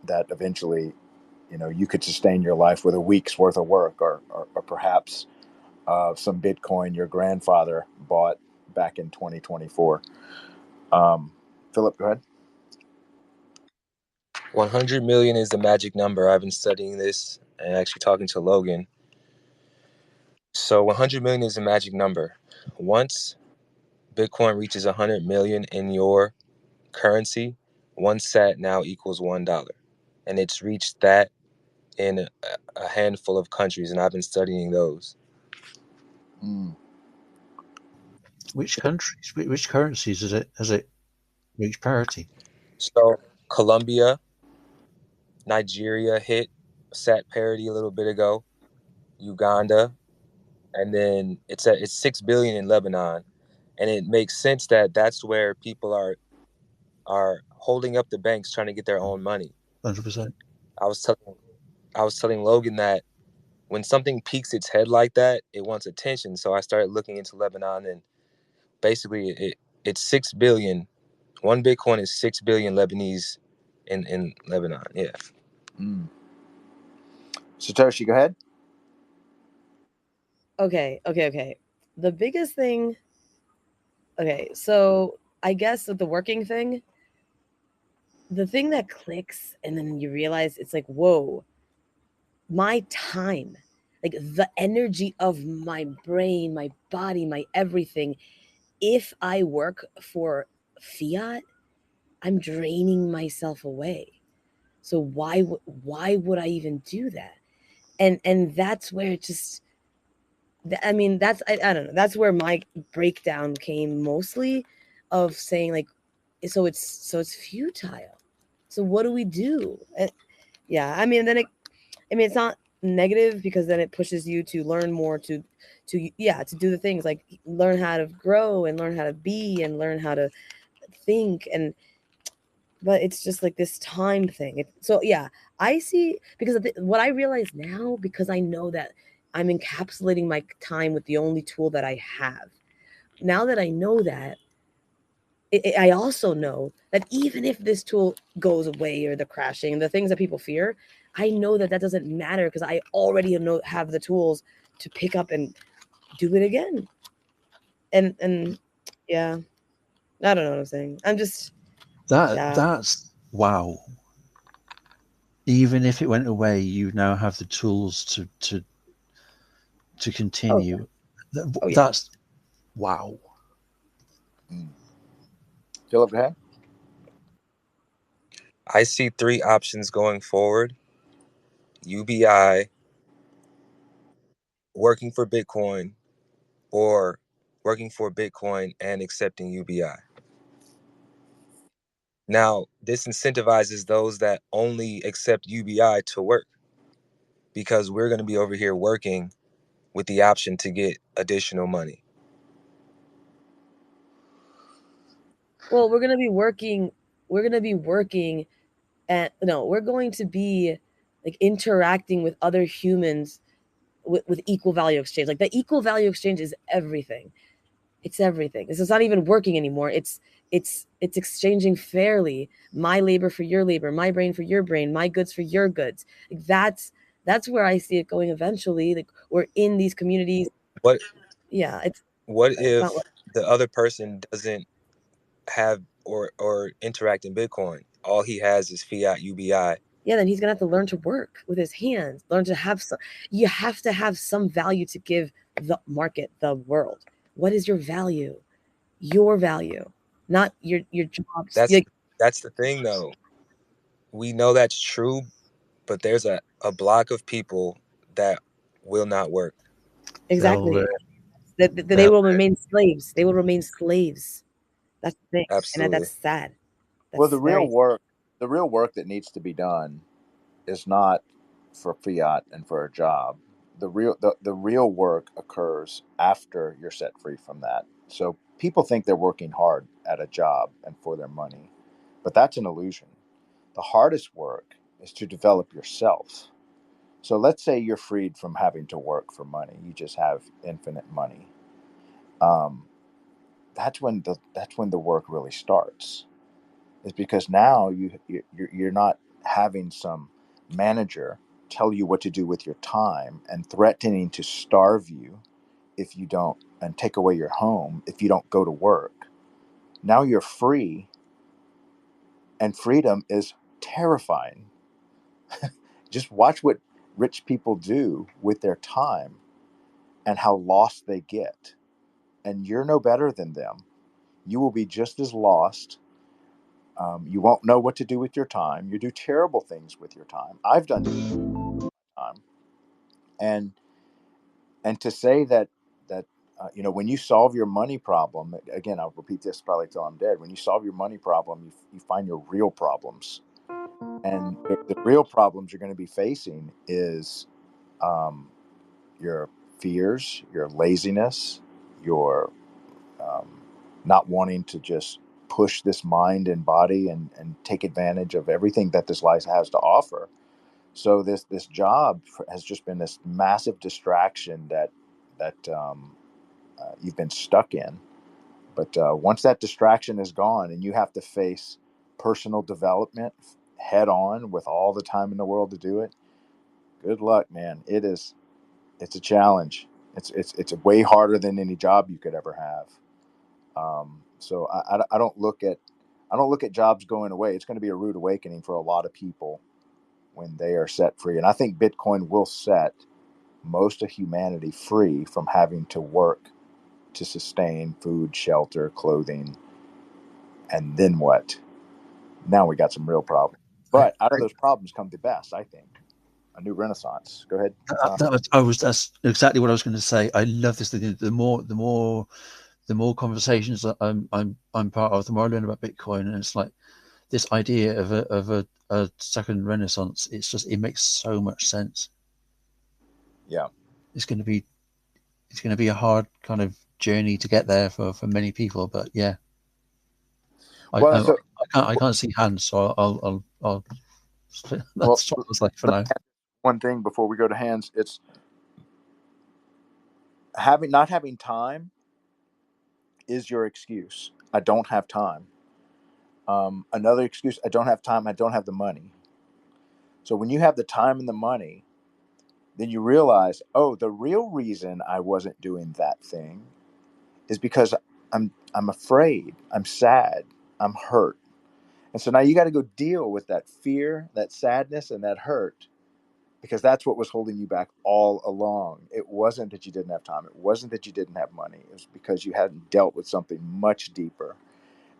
that eventually, you could sustain your life with a week's worth of work, or perhaps some Bitcoin your grandfather bought back in 2024. Philip, go ahead. 100 million is the magic number. I've been studying this and actually talking to Logan. So 100 million is the magic number. Once Bitcoin reaches 100 million in your currency, 1 sat now equals $1. And it's reached that in a handful of countries, and I've been studying those. Which countries, which currencies has it reached parity? So Colombia, Nigeria hit sat parity a little bit ago, Uganda, and then it's 6 billion in Lebanon. And it makes sense that that's where people are holding up the banks trying to get their own money. 100%. I was telling Logan that when something peaks its head like that, it wants attention. So I started looking into Lebanon, and basically it's 6 billion. One Bitcoin is 6 billion Lebanese in Lebanon. Yeah. Satoshi, go ahead. Okay. The biggest thing. Okay, so I guess with the working thing, the thing that clicks, and then you realize it's like, whoa, my time, like the energy of my brain, my body, my everything. If I work for fiat, I'm draining myself away. So why would I even do that? And that's where it just, I mean, that's I don't know. That's where my breakdown came mostly, of saying like, so it's futile. So what do we do? Yeah, I mean, it's not negative, because then it pushes you to learn more, to do the things, like learn how to grow and learn how to be and learn how to think, but it's just like this time thing. So yeah, I see, because what I realize now, because I know that I'm encapsulating my time with the only tool that I have. Now that I know that, I also know that even if this tool goes away, or the crashing, the things that people fear, I know that doesn't matter, because I already have the tools to pick up and do it again. And yeah, I don't know what I'm saying. I'm just that's wow. Even if it went away, you now have the tools to continue. That's wow. Philip, go ahead. I see 3 options going forward: UBI, working for Bitcoin, or working for Bitcoin and accepting UBI. Now, this incentivizes those that only accept UBI to work, because we're going to be over here working with the option to get additional money. Well, we're gonna be working. We're gonna be working, and no, we're going to be like interacting with other humans with equal value exchange. Like the equal value exchange is everything. It's everything. This is not even working anymore. It's exchanging fairly. My labor for your labor, my brain for your brain, my goods for your goods. Like that's where I see it going eventually. Like we're in these communities. What Yeah, what it's not. if the other person doesn't have or interact in Bitcoin? All he has is fiat UBI. Yeah, then he's gonna have to learn to work with his hands. Learn to have some. You have to have some value to give the market, the world. What is your value? Your value, not your jobs. That's the thing, though. We know that's true, but there's a block of people that will not work. Exactly. That they they'll- will remain slaves. They will remain slaves. That's the thing, and Absolutely. that's sad. Well, the real work that needs to be done is not for fiat and for a job. The real work occurs after you're set free from that. So people think they're working hard at a job and for their money, but that's an illusion. The hardest work is to develop yourself. So let's say you're freed from having to work for money. You just have infinite money. Um, that's when the work really starts. Is because now you're not having some manager tell you what to do with your time and threatening to starve you if you don't, and take away your home if you don't go to work. Now you're free, and freedom is terrifying. Just watch what rich people do with their time and how lost they get. And you're no better than them. You will be just as lost. You won't know what to do with your time. You do terrible things with your time. I've done time, and to say that when you solve your money problem, again, I'll repeat this probably till I'm dead. When you solve your money problem, you find your real problems, and the real problems you're going to be facing is um, your fears, your laziness, your um, not wanting to just push this mind and body and take advantage of everything that this life has to offer. So this job has just been this massive distraction that you've been stuck in. But once that distraction is gone and you have to face personal development head on with all the time in the world to do it, good luck, man. It's a challenge. It's way harder than any job you could ever have. So I don't look at jobs going away. It's going to be a rude awakening for a lot of people when they are set free. And I think Bitcoin will set most of humanity free from having to work to sustain food, shelter, clothing. And then what? Now we got some real problems. But out of those problems come the best, I think. A new renaissance. Go ahead. That's exactly what I was going to say. I love this. The more conversations that I'm part of, the more I learn about Bitcoin, and it's like this idea of a second renaissance. It makes so much sense. Yeah, it's going to be a hard kind of journey to get there for many people, but yeah. I can't see hands, so I'll that's what it's like for now. One thing before we go to hands, it's not having time is your excuse. I don't have time. Another excuse, I don't have time, I don't have the money. So when you have the time and the money, then you realize, oh, the real reason I wasn't doing that thing is because I'm afraid, I'm sad, I'm hurt. And so now you got to go deal with that fear, that sadness, and that hurt, because that's what was holding you back all along. It wasn't that you didn't have time. It wasn't that you didn't have money. It was because you hadn't dealt with something much deeper.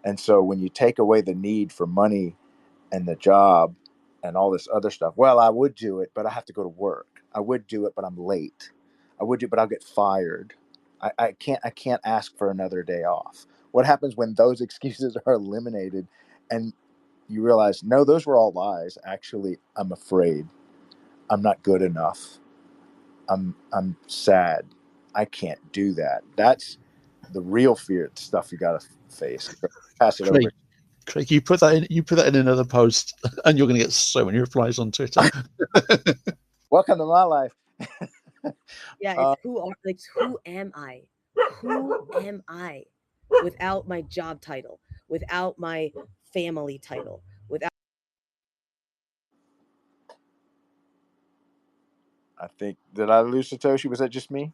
And so when you take away the need for money and the job and all this other stuff, well, I would do it, but I have to go to work. I would do it, but I'm late. I would do it, but I'll get fired. I can't ask for another day off. What happens when those excuses are eliminated and you realize, no, those were all lies. Actually, I'm afraid. I'm not good enough. I'm sad. I can't do that. That's the real fear stuff you got to face. Pass it over. Craig, you put that in another post, and you're going to get so many replies on Twitter. Welcome to my life. Yeah, it's who am I? Who am I without my job title, without my family title, without. I think, did I lose Satoshi? Was that just me?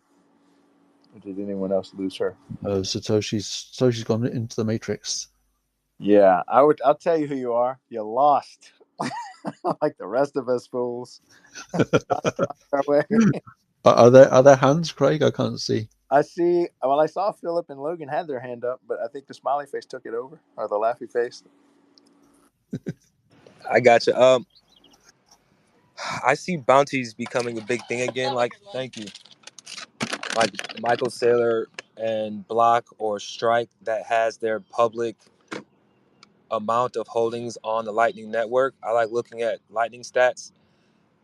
Or did anyone else lose her? Satoshi's gone into the Matrix. Yeah, I'll tell you who you are. You lost. Like the rest of us fools. Are there hands, Craig? I can't see. I see. Well, I saw Philip and Logan had their hand up, but I think the smiley face took it over, or the laughy face. I got you. I see bounties becoming a big thing again. Like, thank you. Like Michael Saylor and Block or Strike that has their public amount of holdings on the Lightning Network. I like looking at Lightning stats.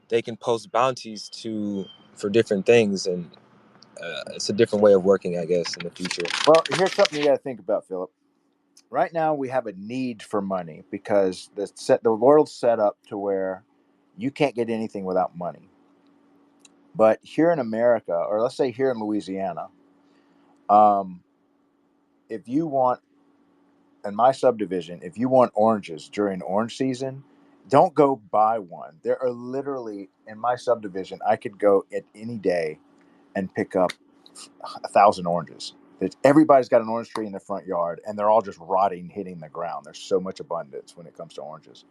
They can post bounties for different things, and it's a different way of working, I guess, in the future. Well, here's something you got to think about, Philip. Right now, we have a need for money because the world's set up to where you can't get anything without money. But here in America, or let's say here in Louisiana, if you want, in my subdivision, if you want oranges during orange season, don't go buy one. There are literally, in my subdivision, I could go at any day and pick up 1,000 oranges. Everybody's got an orange tree in their front yard, and they're all just rotting, hitting the ground. There's so much abundance when it comes to oranges.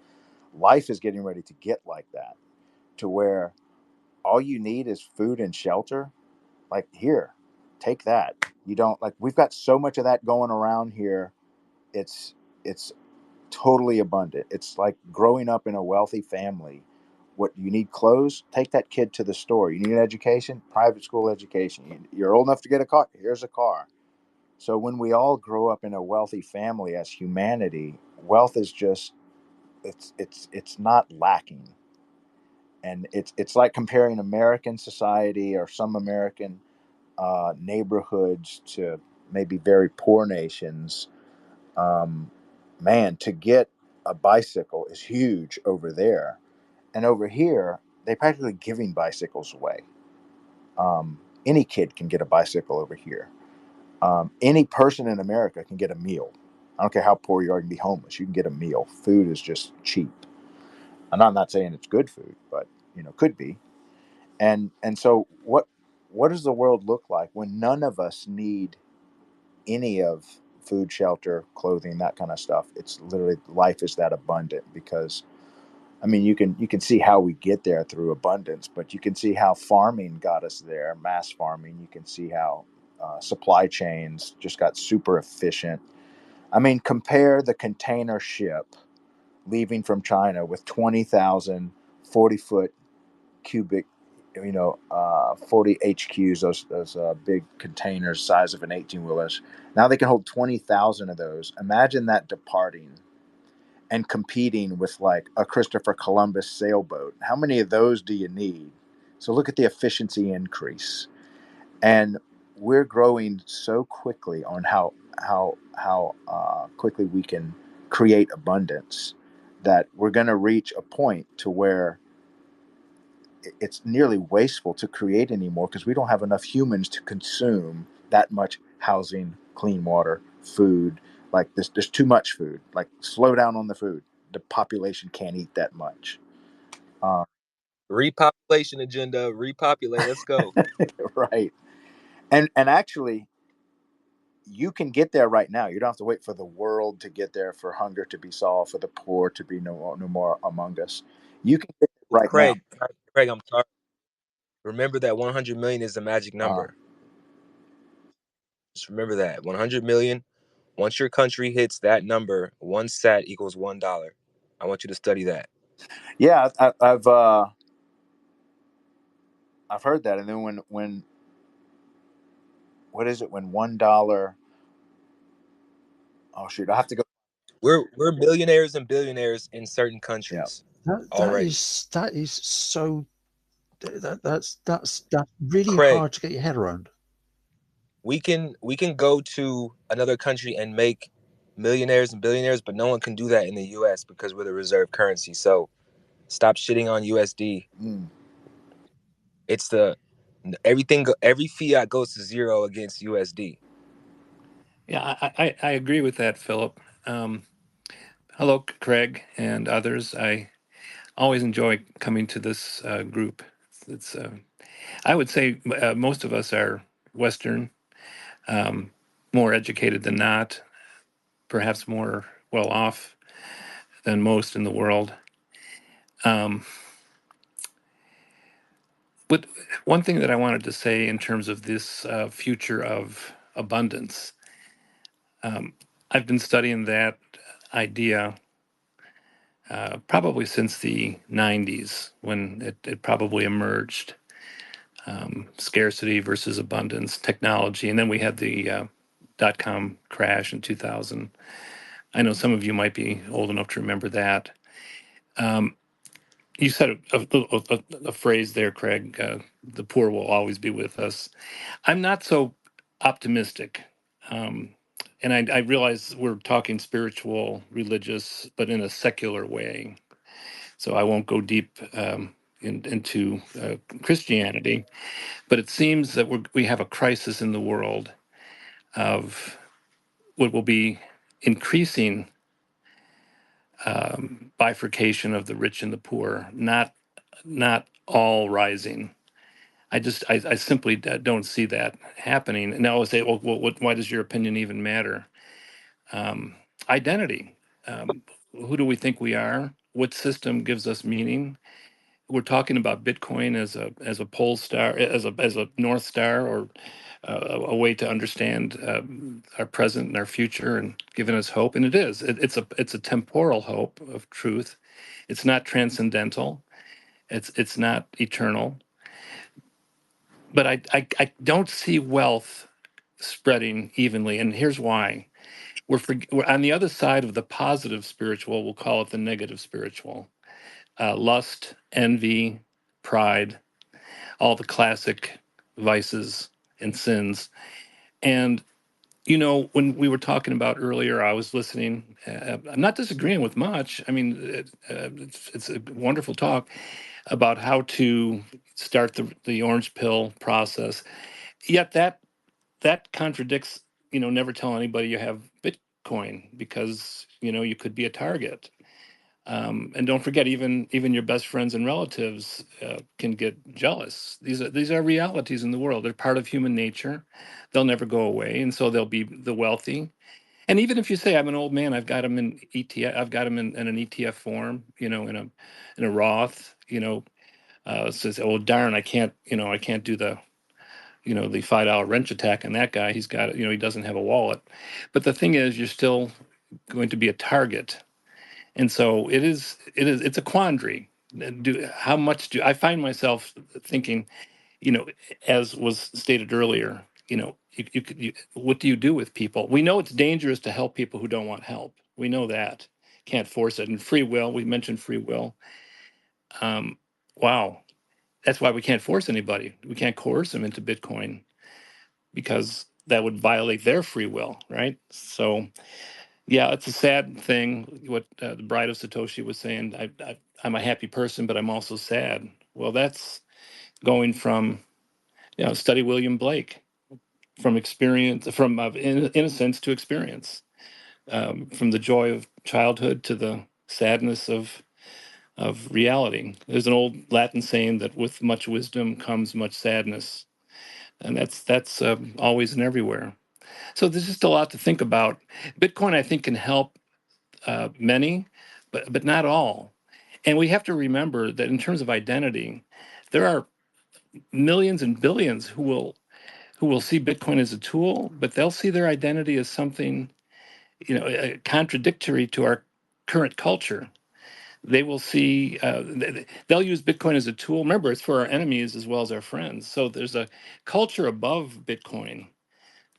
Life is getting ready to get like that, to where all you need is food and shelter. Like, here, take that. You don't, like, we've got so much of that going around here. It's totally abundant. It's like growing up in a wealthy family. What you need, clothes, take that kid to the store. You need an education, private school education. You're old enough to get a car, here's a car. So when we all grow up in a wealthy family as humanity, wealth is just, it's not lacking. And it's like comparing American society or some American neighborhoods to maybe very poor nations. Man, to get a bicycle is huge over there. And over here, they're practically giving bicycles away. Any kid can get a bicycle over here. Any person in America can get a meal. I don't care how poor you are, you can be homeless. You can get a meal. Food is just cheap. And I'm not saying it's good food, but could be. And so what does the world look like when none of us need any of food, shelter, clothing, that kind of stuff? It's literally, life is that abundant because, I mean, you can see how we get there through abundance, but you can see how farming got us there, mass farming. You can see how supply chains just got super efficient. I mean, compare the container ship leaving from China with 20,000 40-foot cubic, 40 HQs, those big containers size of an 18-wheeler. Now they can hold 20,000 of those. Imagine that departing and competing with like a Christopher Columbus sailboat. How many of those do you need? So look at the efficiency increase. And we're growing so quickly on how quickly we can create abundance that we're going to reach a point to where it's nearly wasteful to create anymore because we don't have enough humans to consume that much housing, clean water, food. Like there's too much food. Like, slow down on the food. The population can't eat that much. Repopulation agenda, repopulate. Let's go. Right. And actually, you can get there right now. You don't have to wait for the world to get there, for hunger to be solved, for the poor to be no more among us. You can get there right Craig, now. Craig, I'm sorry. Remember that 100 million is the magic number. Just remember that 100 million. Once your country hits that number, one sat equals $1. I want you to study that. Yeah, I've heard that. And then when what is it when $1? Oh shoot, I have to go. We're millionaires and billionaires in certain countries. That is so. That's really Craig, hard to get your head around. We can go to another country and make millionaires and billionaires, but no one can do that in the US because we're the reserve currency. So stop shitting on USD. It's every fiat goes to zero against USD. Yeah, I agree with that, Philip. Hello, Craig and others. I always enjoy coming to this group. It's I would say most of us are Western, more educated than not, perhaps more well off than most in the world. But one thing that I wanted to say in terms of this future of abundance, I've been studying that idea probably since the 90s when it probably emerged. Scarcity versus abundance, technology. And then we had the dot-com crash in 2000. I know some of you might be old enough to remember that. You said a phrase there, Craig, the poor will always be with us. I'm not so optimistic. And I realize we're talking spiritual, religious, but in a secular way. So I won't go deep into Christianity. But it seems that we have a crisis in the world of what will be increasing bifurcation of the rich and the poor, not all rising. I simply don't see that happening. And I always say, well, why does your opinion even matter? Identity. Who do we think we are? What system gives us meaning? We're talking about Bitcoin as a pole star, as a north star, or a way to understand our present and our future, and giving us hope. And it is. It's a temporal hope of truth. It's not transcendental. It's not eternal. But I don't see wealth spreading evenly, and here's why. We're on the other side of the positive spiritual. We'll call it the negative spiritual. Lust, envy, pride, all the classic vices and sins. And, when we were talking about earlier, I was listening. I'm not disagreeing with much. I mean, it's a wonderful talk about how to start the orange pill process. Yet that contradicts, never tell anybody you have Bitcoin because, you could be a target. And don't forget, even your best friends and relatives can get jealous. These are realities in the world. They're part of human nature. They'll never go away, and so they'll be the wealthy. And even if you say I'm an old man, I've got them in ETF. I've got them in an ETF form. In a Roth. Says, oh darn, I can't do the $5 wrench attack on that guy. He's got he doesn't have a wallet. But the thing is, you're still going to be a target. And so it's a quandary. How much do I find myself thinking, as was stated earlier, what do you do with people? We know it's dangerous to help people who don't want help. We know that. Can't force it. And free will, we mentioned free will. Wow. That's why we can't force anybody. We can't coerce them into Bitcoin because that would violate their free will, right? So yeah, it's a sad thing. What the Bride of Satoshi was saying. I'm a happy person, but I'm also sad. Well, that's going from study William Blake, from experience, from innocence to experience, from the joy of childhood to the sadness of reality. There's an old Latin saying that with much wisdom comes much sadness, and that's always and everywhere. So there's just a lot to think about. Bitcoin, I think, can help many, but not all. And we have to remember that in terms of identity, there are millions and billions who will see Bitcoin as a tool, but they'll see their identity as something contradictory to our current culture. They will see they'll use Bitcoin as a tool. Remember, it's for our enemies as well as our friends. So there's a culture above Bitcoin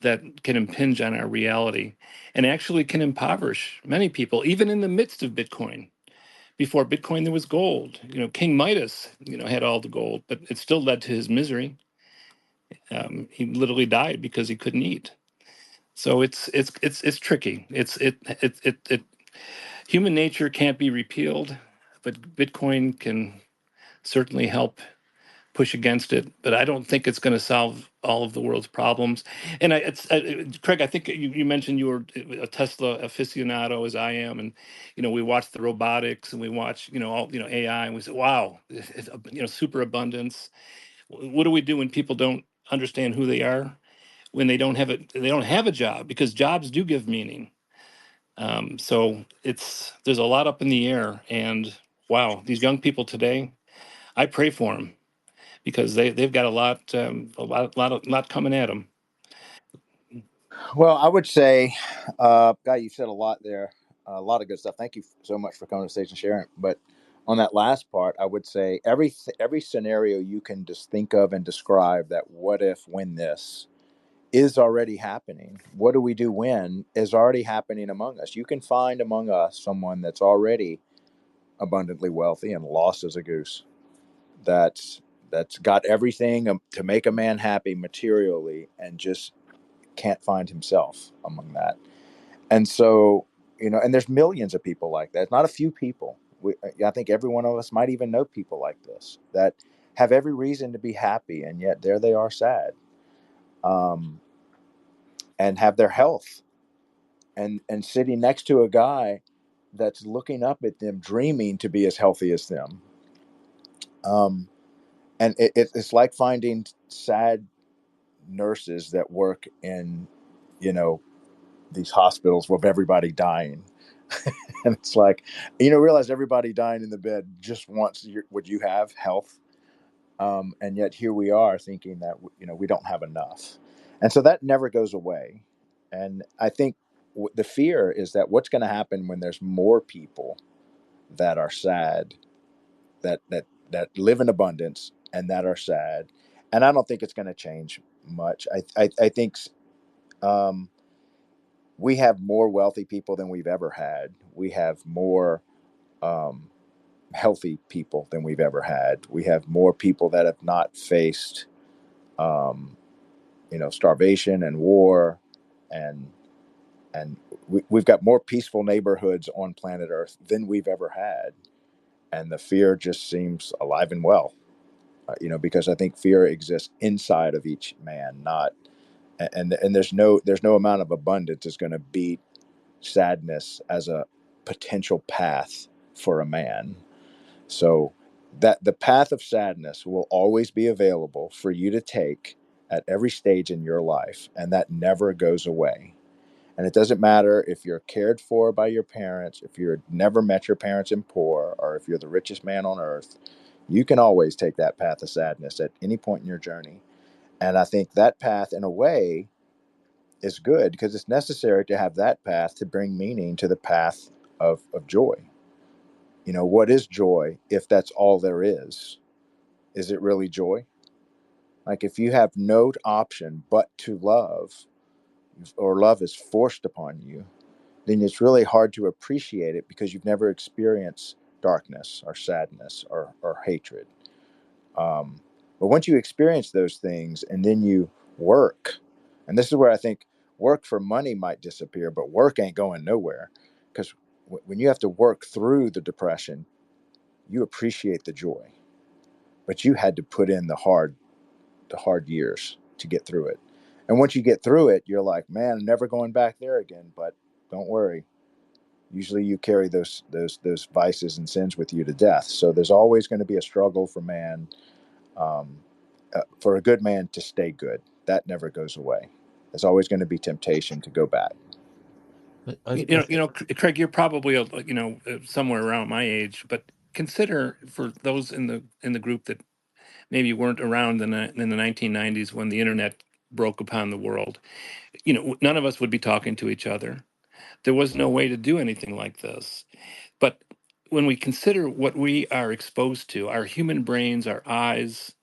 that can impinge on our reality and actually can impoverish many people, even in the midst of Bitcoin. Before Bitcoin, there was gold. King Midas, had all the gold, but it still led to his misery. He literally died because he couldn't eat. So it's tricky. It human nature can't be repealed, but Bitcoin can certainly help push against it. But I don't think it's going to solve all of the world's problems. And Craig, I think you mentioned you were a Tesla aficionado, as I am, and we watch the robotics and we watch all AI, and we say, wow, super abundance. What do we do when people don't understand who they are, when they don't have it, they don't have a job, because jobs do give meaning. So there's a lot up in the air, and wow, these young people today, I pray for them because they've got a lot coming at them. Well, I would say, Guy, you said a lot there, a lot of good stuff. Thank you so much for coming to the stage and sharing. But on that last part, I would say every scenario you can just think of and describe, that what if, when this is already happening. What do we do when is already happening among us? You can find among us someone that's already abundantly wealthy and lost as a goose. That's got everything to make a man happy materially, and just can't find himself among that. And so, and there's millions of people like that. It's not a few people. I think every one of us might even know people like this that have every reason to be happy, and yet there they are sad, um, and have their health, and sitting next to a guy that's looking up at them, dreaming to be as healthy as them. Um, and it's like finding sad nurses that work in, you know, these hospitals with everybody dying. And it's like, realize everybody dying in the bed just wants what you have, health. And yet here we are thinking that, we don't have enough. And so that never goes away. And I think the fear is that what's going to happen when there's more people that are sad, that live in abundance and that are sad. And I don't think it's going to change much. I think um, we have more wealthy people than we've ever had. We have more um, healthy people than we've ever had. We have more people that have not faced, um, starvation and war, and we've got more peaceful neighborhoods on planet Earth than we've ever had. And the fear just seems alive and well, because I think fear exists inside of each man, not and there's no amount of abundance is going to beat sadness as a potential path for a man. So that the path of sadness will always be available for you to take at every stage in your life, and that never goes away. And it doesn't matter if you're cared for by your parents, if you've never met your parents and poor, or if you're the richest man on earth, you can always take that path of sadness at any point in your journey. And I think that path, in a way, is good because it's necessary to have that path to bring meaning to the path of joy. What is joy if that's all there is? Is it really joy? Like, if you have no option but to love, or love is forced upon you, then it's really hard to appreciate it because you've never experienced darkness or sadness or hatred. But once you experience those things and then you work, and this is where I think work for money might disappear, but work ain't going nowhere, because when you have to work through the depression, you appreciate the joy, but you had to put in the hard years to get through it. And once you get through it, you're like, man, I'm never going back there again. But don't worry. Usually you carry those vices and sins with you to death. So there's always going to be a struggle for man, um, for a good man to stay good. That never goes away. There's always going to be temptation to go back. Craig, you're probably somewhere around my age, but consider, for those in the group that maybe weren't around in the 1990s when the internet broke upon the world. None of us would be talking to each other. There was no way to do anything like this. But when we consider what we are exposed to, our human brains, our eyes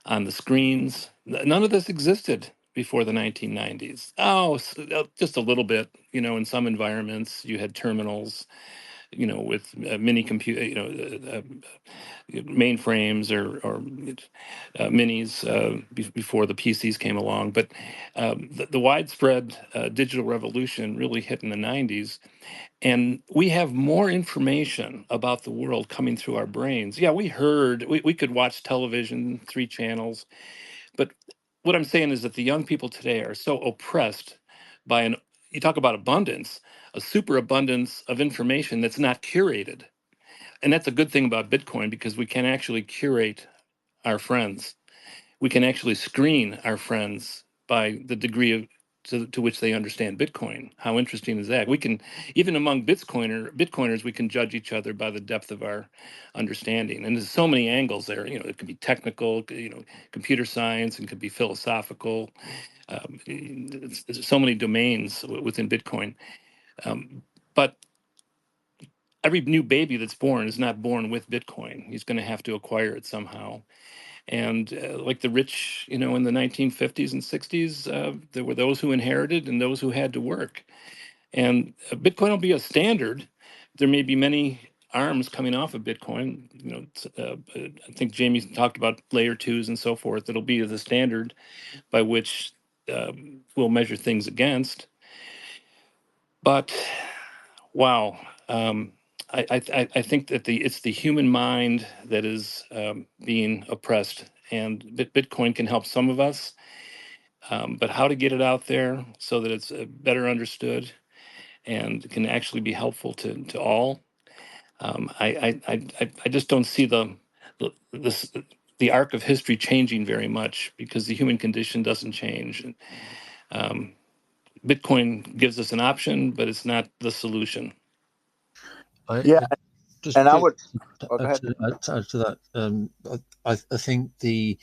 on the screens, none of this existed before the 1990s. Oh, just a little bit. In some environments, you had terminals, with mini computer, mainframes or minis before the PCs came along. But the widespread digital revolution really hit in the 90s. And we have more information about the world coming through our brains. Yeah, we could watch television, 3 channels. But what I'm saying is that the young people today are so oppressed by you talk about abundance, a superabundance of information that's not curated. And that's a good thing about Bitcoin because we can actually curate our friends. We can actually screen our friends by the degree to which they understand Bitcoin. How interesting is that? We can, even among Bitcoiners, we can judge each other by the depth of our understanding. And there's so many angles there. It could be technical, computer science, and could be philosophical. There's so many domains within Bitcoin. But every new baby that's born is not born with Bitcoin. He's going to have to acquire it somehow. And like the rich, in the 1950s and 60s, there were those who inherited and those who had to work. And Bitcoin will be a standard. There may be many arms coming off of Bitcoin. I think Jamie talked about layer twos and so forth. It'll be the standard by which we'll measure things against. But wow, I think that it's the human mind that is being oppressed, and Bitcoin can help some of us, but how to get it out there so that it's better understood and can actually be helpful to all. I just don't see the this the arc of history changing very much because the human condition doesn't change. Um, Bitcoin gives us an option, but it's not the solution. Yeah, Just and I would to go ahead. add to that, I think the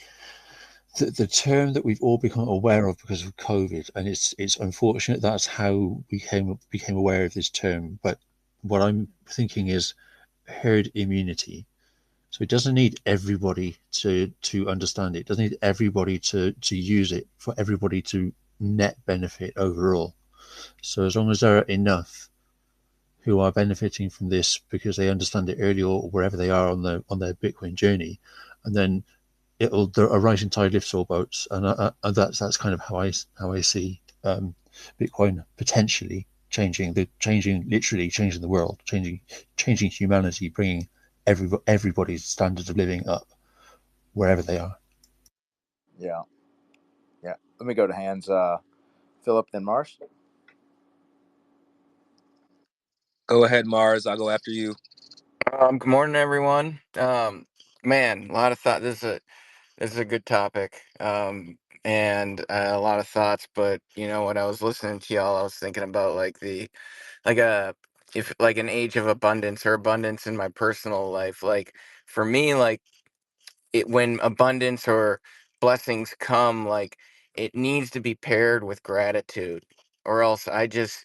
term that we've all become aware of because of COVID, and it's unfortunate that's how we became aware of this term. But what I'm thinking is herd immunity. So it doesn't need everybody to understand it. It doesn't need everybody to use it for everybody to net benefit overall. So as long as there are enough who are benefiting from this because they understand it early or wherever they are on their Bitcoin journey, and then a rising tide lifts all boats, and that's kind of how I see Bitcoin potentially changing the world, changing humanity, bringing everybody's standard of living up wherever they are. Yeah. Let me go to hands. Philip, then Mars. Go ahead, Mars. I'll go after you. Good morning, everyone. Man, a lot of thought. This is a good topic. And a lot of thoughts. But when I was listening to y'all, I was thinking about like a if like an age of abundance or abundance in my personal life. Like for me, like when abundance or blessings come, like it needs to be paired with gratitude, or else I just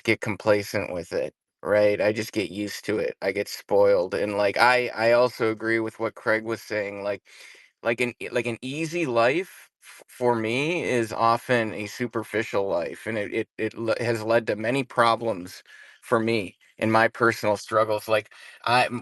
get complacent with it, right? I just get used to it. I get spoiled. And like I also agree with what Craig was saying. Like an easy life for me is often a superficial life, and has led to many problems for me in my personal struggles. Like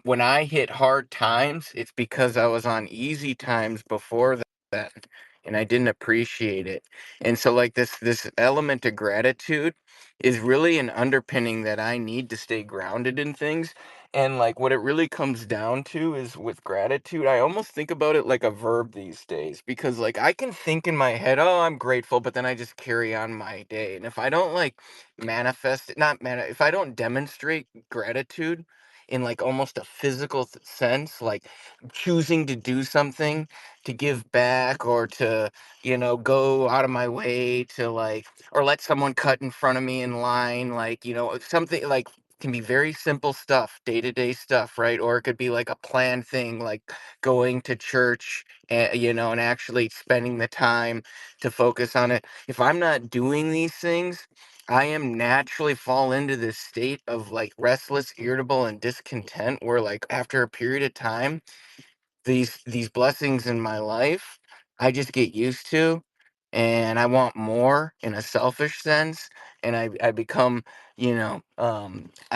when I hit hard times, it's because I was on easy times before that, and I didn't appreciate it. And so like this element of gratitude is really an underpinning that I need to stay grounded in things. And like what it really comes down to is with gratitude, I almost think about it like a verb these days, because like I can think in my head, oh, I'm grateful, but then I just carry on my day. And if I don't like manifest it, if I don't demonstrate gratitude in like almost a physical sense, like choosing to do something to give back, or to, go out of my way to like, or let someone cut in front of me in line, like, something like can be very simple stuff, day-to-day stuff, right? Or it could be like a planned thing, like going to church, and actually spending the time to focus on it. If I'm not doing these things, I am naturally fall into this state of like restless, irritable, and discontent, where like after a period of time, these blessings in my life, I just get used to, and I want more in a selfish sense, and I become, I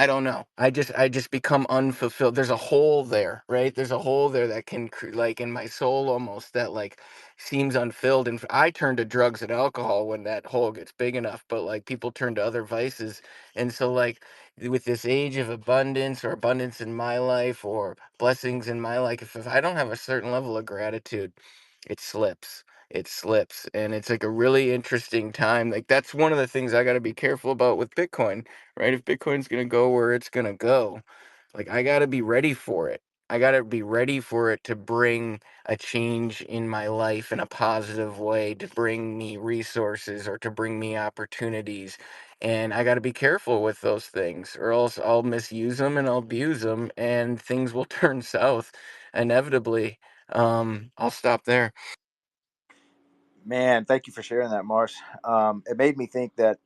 don't know, I just become unfulfilled. There's a hole there, right? There's a hole there that can like in my soul almost, that like seems unfilled, and I turn to drugs and alcohol when that hole gets big enough, but like people turn to other vices. And so like with this age of abundance, or abundance in my life, or blessings in my life, if I don't have a certain level of gratitude, it slips. It slips. And it's like a really interesting time. Like that's one of the things I got to be careful about with Bitcoin, right? If Bitcoin's going to go where it's going to go, like I got to be ready for it. I got to be ready for it to bring a change in my life in a positive way, to bring me resources or to bring me opportunities. And I got to be careful with those things, or else I'll misuse them and I'll abuse them, and things will turn south inevitably. I'll stop there. Man, thank you for sharing that, Mars. It made me think that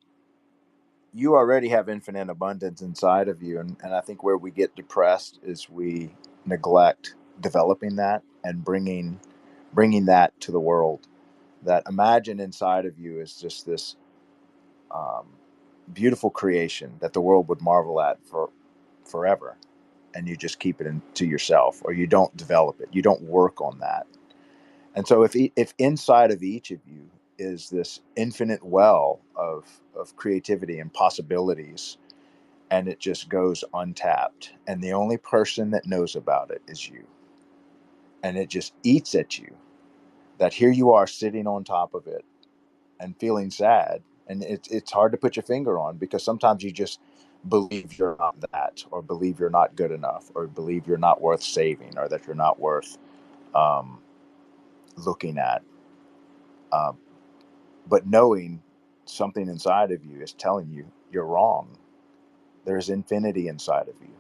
you already have infinite abundance inside of you, and I think where we get depressed is we neglect developing that and bringing that to the world. That imagine inside of you is just this um, beautiful creation that the world would marvel at for forever, and you just keep it to yourself, or you don't develop it, you don't work on that. And so if inside of each of you is this infinite well of creativity and possibilities, and it just goes untapped, and the only person that knows about it is you, and it just eats at you, that here you are sitting on top of it and feeling sad, and it's hard to put your finger on, because sometimes you just believe you're not that, or believe you're not good enough, or believe you're not worth saving, or that you're not worth um, looking at. Um, but knowing something inside of you is telling you you're wrong. There's infinity inside of you.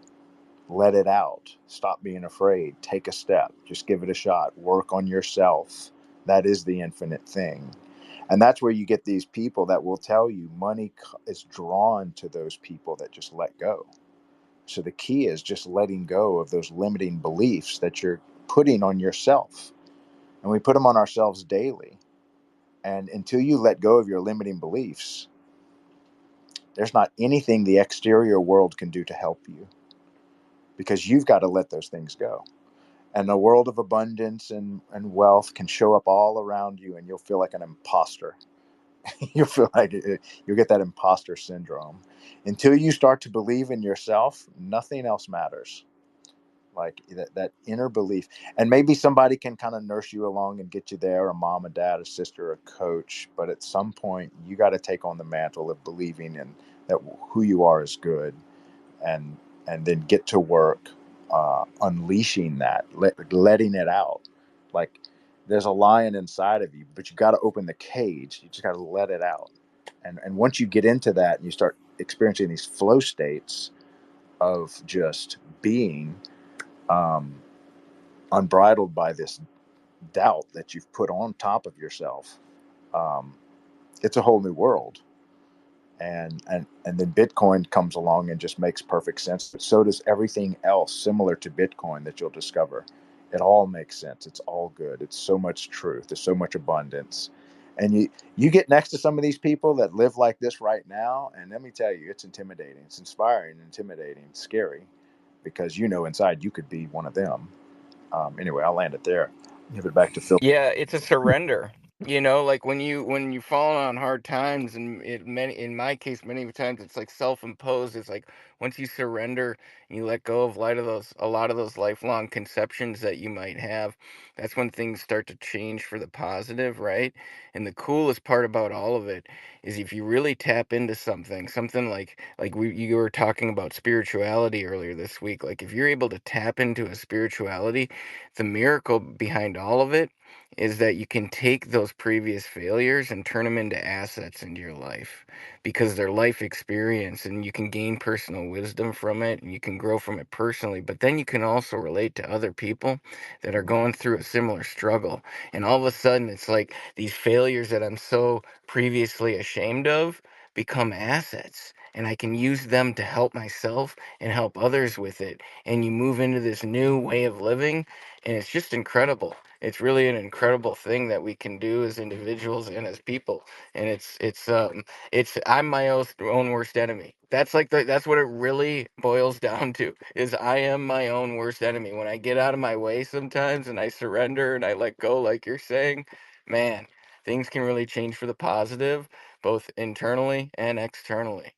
Let it out. Stop being afraid. Take a step. Just give it a shot. Work on yourself. That is the infinite thing. And that's where you get these people that will tell you money is drawn to those people that just let go. So the key is just letting go of those limiting beliefs that you're putting on yourself. And we put them on ourselves daily. And until you let go of your limiting beliefs, there's not anything the exterior world can do to help you, because you've got to let those things go. And a world of abundance and wealth can show up all around you, and you'll feel like an imposter. You'll feel like you'll get that imposter syndrome. Until you start to believe in yourself, nothing else matters. Like that inner belief. And maybe somebody can kind of nurse you along and get you there, a mom, a dad, a sister, a coach. But at some point, you got to take on the mantle of believing in that who you are is good, and then get to work unleashing that, letting it out. Like there's a lion inside of you, but you got to open the cage. You just got to let it out. And once you get into that and you start experiencing these flow states of just being um, unbridled by this doubt that you've put on top of yourself, um, it's a whole new world. And then Bitcoin comes along and just makes perfect sense. But so does everything else similar to Bitcoin that you'll discover. It all makes sense. It's all good. It's so much truth. There's so much abundance. And you get next to some of these people that live like this right now, and let me tell you, it's intimidating. It's inspiring, intimidating, scary, because you know inside you could be one of them. Anyway, I'll land it there. Give it back to Phil. Yeah, it's a surrender. Like when you fall on hard times, and in my case, many times it's like self-imposed. It's like once you surrender and you let go of a lot of those lifelong conceptions that you might have, that's when things start to change for the positive, right? And the coolest part about all of it is if you really tap into something like you were talking about spirituality earlier this week. Like if you're able to tap into a spirituality, the miracle behind all of it is that you can take those previous failures and turn them into assets into your life, because they're life experience, and you can gain personal wisdom from it, and you can grow from it personally, but then you can also relate to other people that are going through a similar struggle. And all of a sudden it's like these failures that I'm so previously ashamed of become assets, and I can use them to help myself and help others with it. And you move into this new way of living, and it's just incredible. It's really an incredible thing that we can do as individuals and as people. And it's I'm my own worst enemy. That's like that's what it really boils down to, is I am my own worst enemy. When I get out of my way sometimes and I surrender and I let go, like you're saying, man, things can really change for the positive, both internally and externally.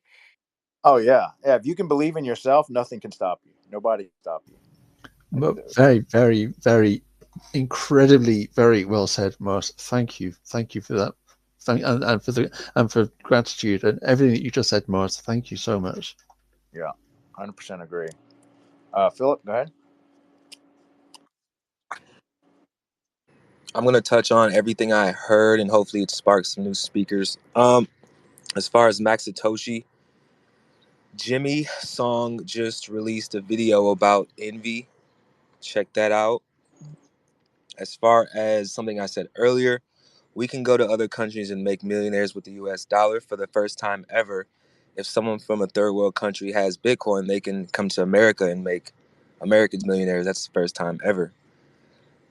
Oh yeah, yeah. If you can believe in yourself, nothing can stop you. Nobody can stop you. Very, very, very incredibly very well said, Mars. Thank you for that. And for gratitude and everything that you just said, Mars. Thank you so much. Yeah, 100% agree. Philip, go ahead. I'm gonna touch on everything I heard, and hopefully it sparks some new speakers. As far as Max Satoshi, Jimmy Song just released a video about envy. Check that out. As far as something I said earlier, we can go to other countries and make millionaires with the US dollar for the first time ever. If someone from a third world country has Bitcoin, they can come to America and make Americans millionaires. That's the first time ever.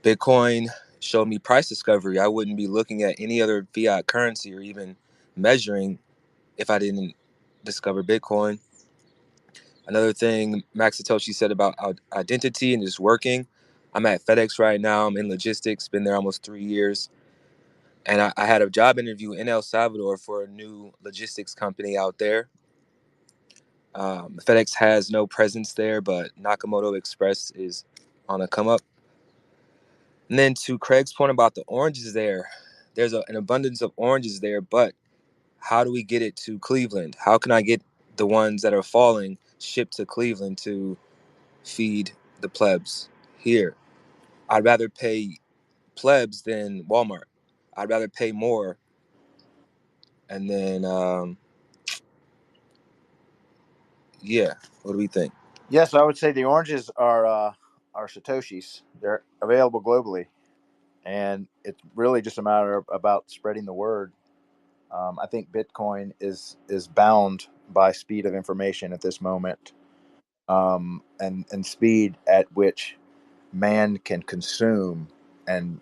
Bitcoin showed me price discovery. I wouldn't be looking at any other fiat currency or even measuring if I didn't discover Bitcoin. Another thing Max Satoshi said about identity and just working. I'm at FedEx right now. I'm in logistics, been there almost 3 years. And I had a job interview in El Salvador for a new logistics company out there. FedEx has no presence there, but Nakamoto Express is on a come up. And then to Craig's point about the oranges there, there's an abundance of oranges there, but how do we get it to Cleveland? How can I get the ones that are falling shipped to Cleveland to feed the plebs here? I'd rather pay plebs than Walmart. I'd rather pay more. And then, yeah, what do we think? Yes, I would say the oranges are Satoshis. They're available globally, and it's really just a matter of about spreading the word. I think Bitcoin is bound by speed of information at this moment, and speed at which man can consume and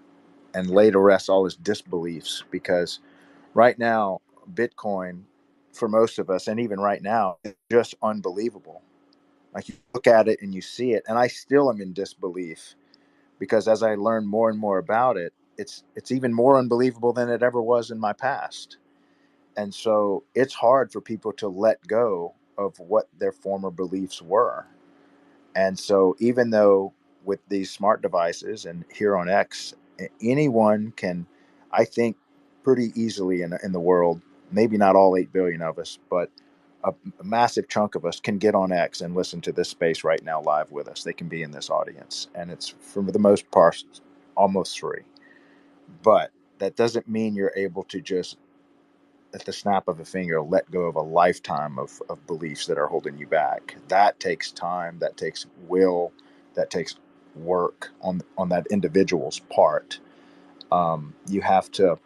lay to rest all his disbeliefs. Because right now, Bitcoin, for most of us, and even right now, is just unbelievable. Like, you look at it and you see it, and I still am in disbelief, because as I learn more and more about it, it's even more unbelievable than it ever was in my past. And so it's hard for people to let go of what their former beliefs were. And so, even though with these smart devices and here on X, anyone can, I think, pretty easily in the world, maybe not all 8 billion of us, but a massive chunk of us can get on X and listen to this space right now live with us. They can be in this audience. And it's, for the most part, almost free. But that doesn't mean you're able to just, at the snap of a finger, let go of a lifetime of beliefs that are holding you back. That takes time, that takes will, that takes work on that individual's part. You have to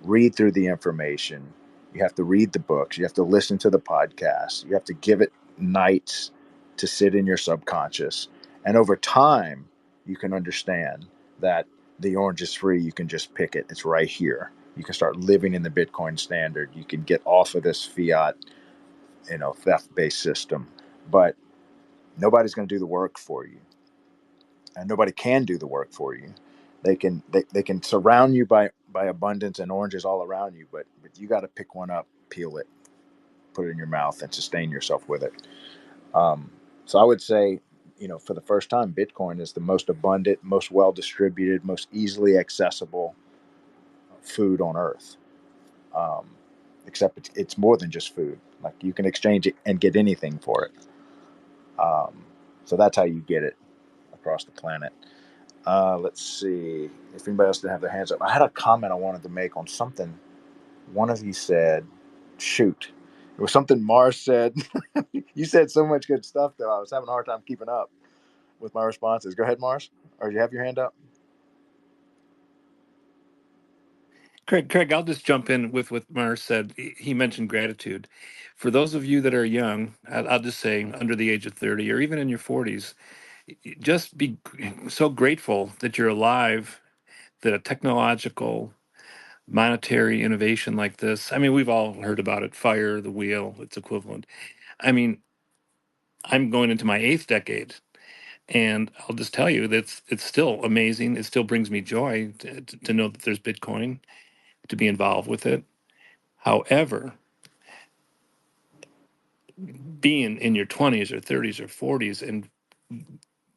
read through the information. You have to read the books. You have to listen to the podcasts. You have to give it nights to sit in your subconscious. And over time, you can understand that the orange is free. You can just pick it. It's right here. You can start living in the Bitcoin standard. You can get off of this fiat, theft-based system. But nobody's going to do the work for you, and nobody can do the work for you. They can surround you by abundance and oranges all around you, but you got to pick one up, peel it, put it in your mouth, and sustain yourself with it. So I would say, for the first time, Bitcoin is the most abundant, most well distributed, most easily accessible food on earth. Um, Except it's more than just food. Like, you can exchange it and get anything for it. Um, so that's how you get it across the planet. Let's see if anybody else didn't have their hands up. I had a comment I wanted to make on something one of you said. Shoot, it was something Mars said. You said so much good stuff, though. I was having a hard time keeping up with my responses. Go ahead, Mars. Or do you have your hand up? Craig, I'll just jump in with what Mars said. He mentioned gratitude. For those of you that are young, I'll just say under the age of 30 or even in your 40s, just be so grateful that you're alive, that a technological, monetary innovation like this, I mean, we've all heard about it, fire, the wheel, its equivalent. I mean, I'm going into my eighth decade. And I'll just tell you that it's still amazing. It still brings me joy to know that there's Bitcoin, to be involved with it. However, being in your 20s or 30s or 40s and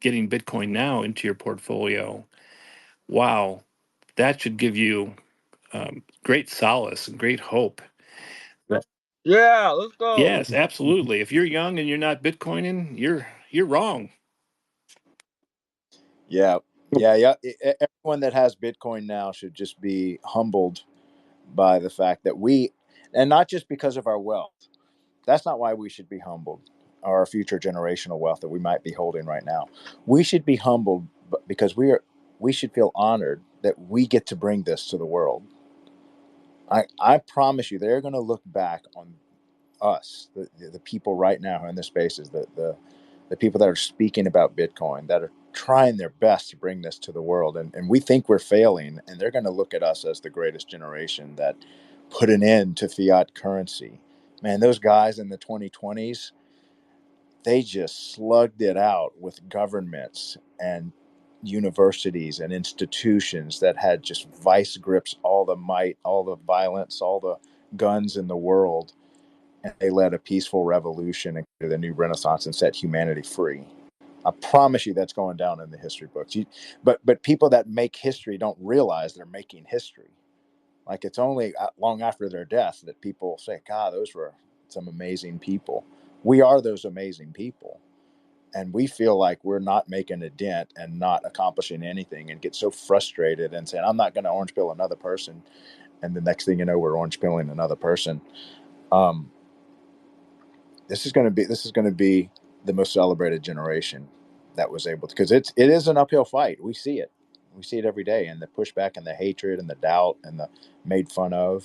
getting Bitcoin now into your portfolio, wow, that should give you great solace and great hope. Right. Yeah, let's go. Yes, absolutely. If you're young and you're not Bitcoining, you're wrong. Yeah, yeah. Everyone that has Bitcoin now should just be humbled by the fact that and not just because of our wealth. That's not why we should be humbled, or our future generational wealth that we might be holding right now. We should be humbled because we should feel honored that we get to bring this to the world. I promise you, they're going to look back on us, the people right now in the spaces, the people that are speaking about Bitcoin, that are trying their best to bring this to the world. And we think we're failing, and they're going to look at us as the greatest generation that put an end to fiat currency. Man, those guys in the 2020s, they just slugged it out with governments and universities and institutions that had just vice grips all the might, all the violence, all the guns in the world, and they led a peaceful revolution and created a new renaissance and set humanity free. I promise you that's going down in the history books. But people that make history don't realize they're making history. Like, it's only long after their death that people say, God, those were some amazing people. We are those amazing people. And we feel like we're not making a dent and not accomplishing anything, and get so frustrated and saying, I'm not going to orange pill another person. And the next thing you know, we're orange pilling another person. Um, this is going to be the most celebrated generation that was able to, because it is an uphill fight. We see it every day, and the pushback and the hatred and the doubt and the made fun of.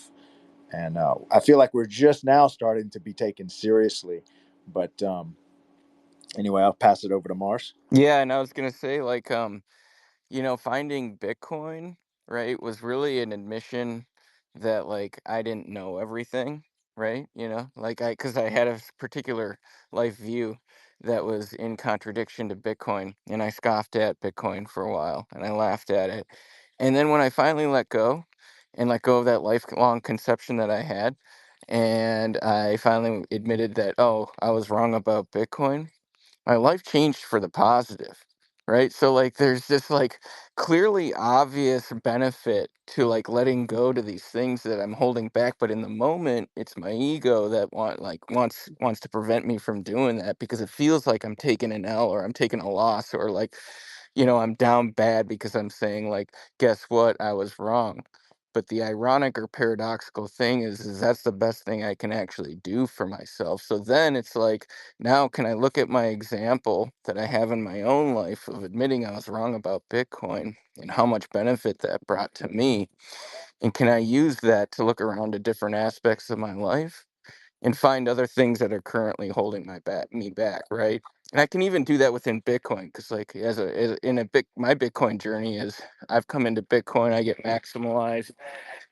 And I feel like we're just now starting to be taken seriously. But anyway, I'll pass it over to Mars. Yeah, and I was gonna say, like, finding Bitcoin, right, was really an admission that, like, I didn't know everything, right? Like, because I had a particular life view that was in contradiction to Bitcoin, and I scoffed at Bitcoin for a while, and I laughed at it. And then when I finally let go of that lifelong conception that I had, and I finally admitted that, oh, I was wrong about Bitcoin, my life changed for the positive, right? So, like, there's this, like, clearly obvious benefit to, like, letting go to these things that I'm holding back, but in the moment it's my ego that wants to prevent me from doing that, because it feels like I'm taking an L, or I'm taking a loss, or, like, I'm down bad because I'm saying, like, guess what, I was wrong. But the ironic or paradoxical thing is that's the best thing I can actually do for myself. So then it's like, now can I look at my example that I have in my own life of admitting I was wrong about Bitcoin and how much benefit that brought to me? And can I use that to look around at different aspects of my life and find other things that are currently holding me back, right? And I can even do that within Bitcoin, because, like, in a big my Bitcoin journey is, I've come into Bitcoin, I get maximalized,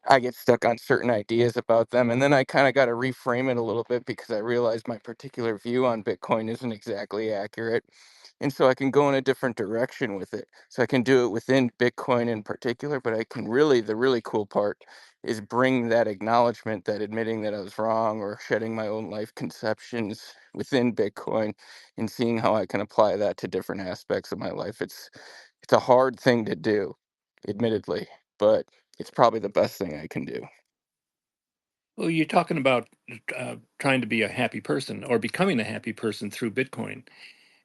I get stuck on certain ideas about them, and then I kind of got to reframe it a little bit, because I realized my particular view on Bitcoin isn't exactly accurate. And so I can go in a different direction with it. So I can do it within Bitcoin in particular, but the really cool part is bring that acknowledgement, that admitting that I was wrong, or shedding my own life conceptions within Bitcoin, and seeing how I can apply that to different aspects of my life. It's a hard thing to do, admittedly, but it's probably the best thing I can do. Well, you're talking about trying to be a happy person or becoming a happy person through Bitcoin.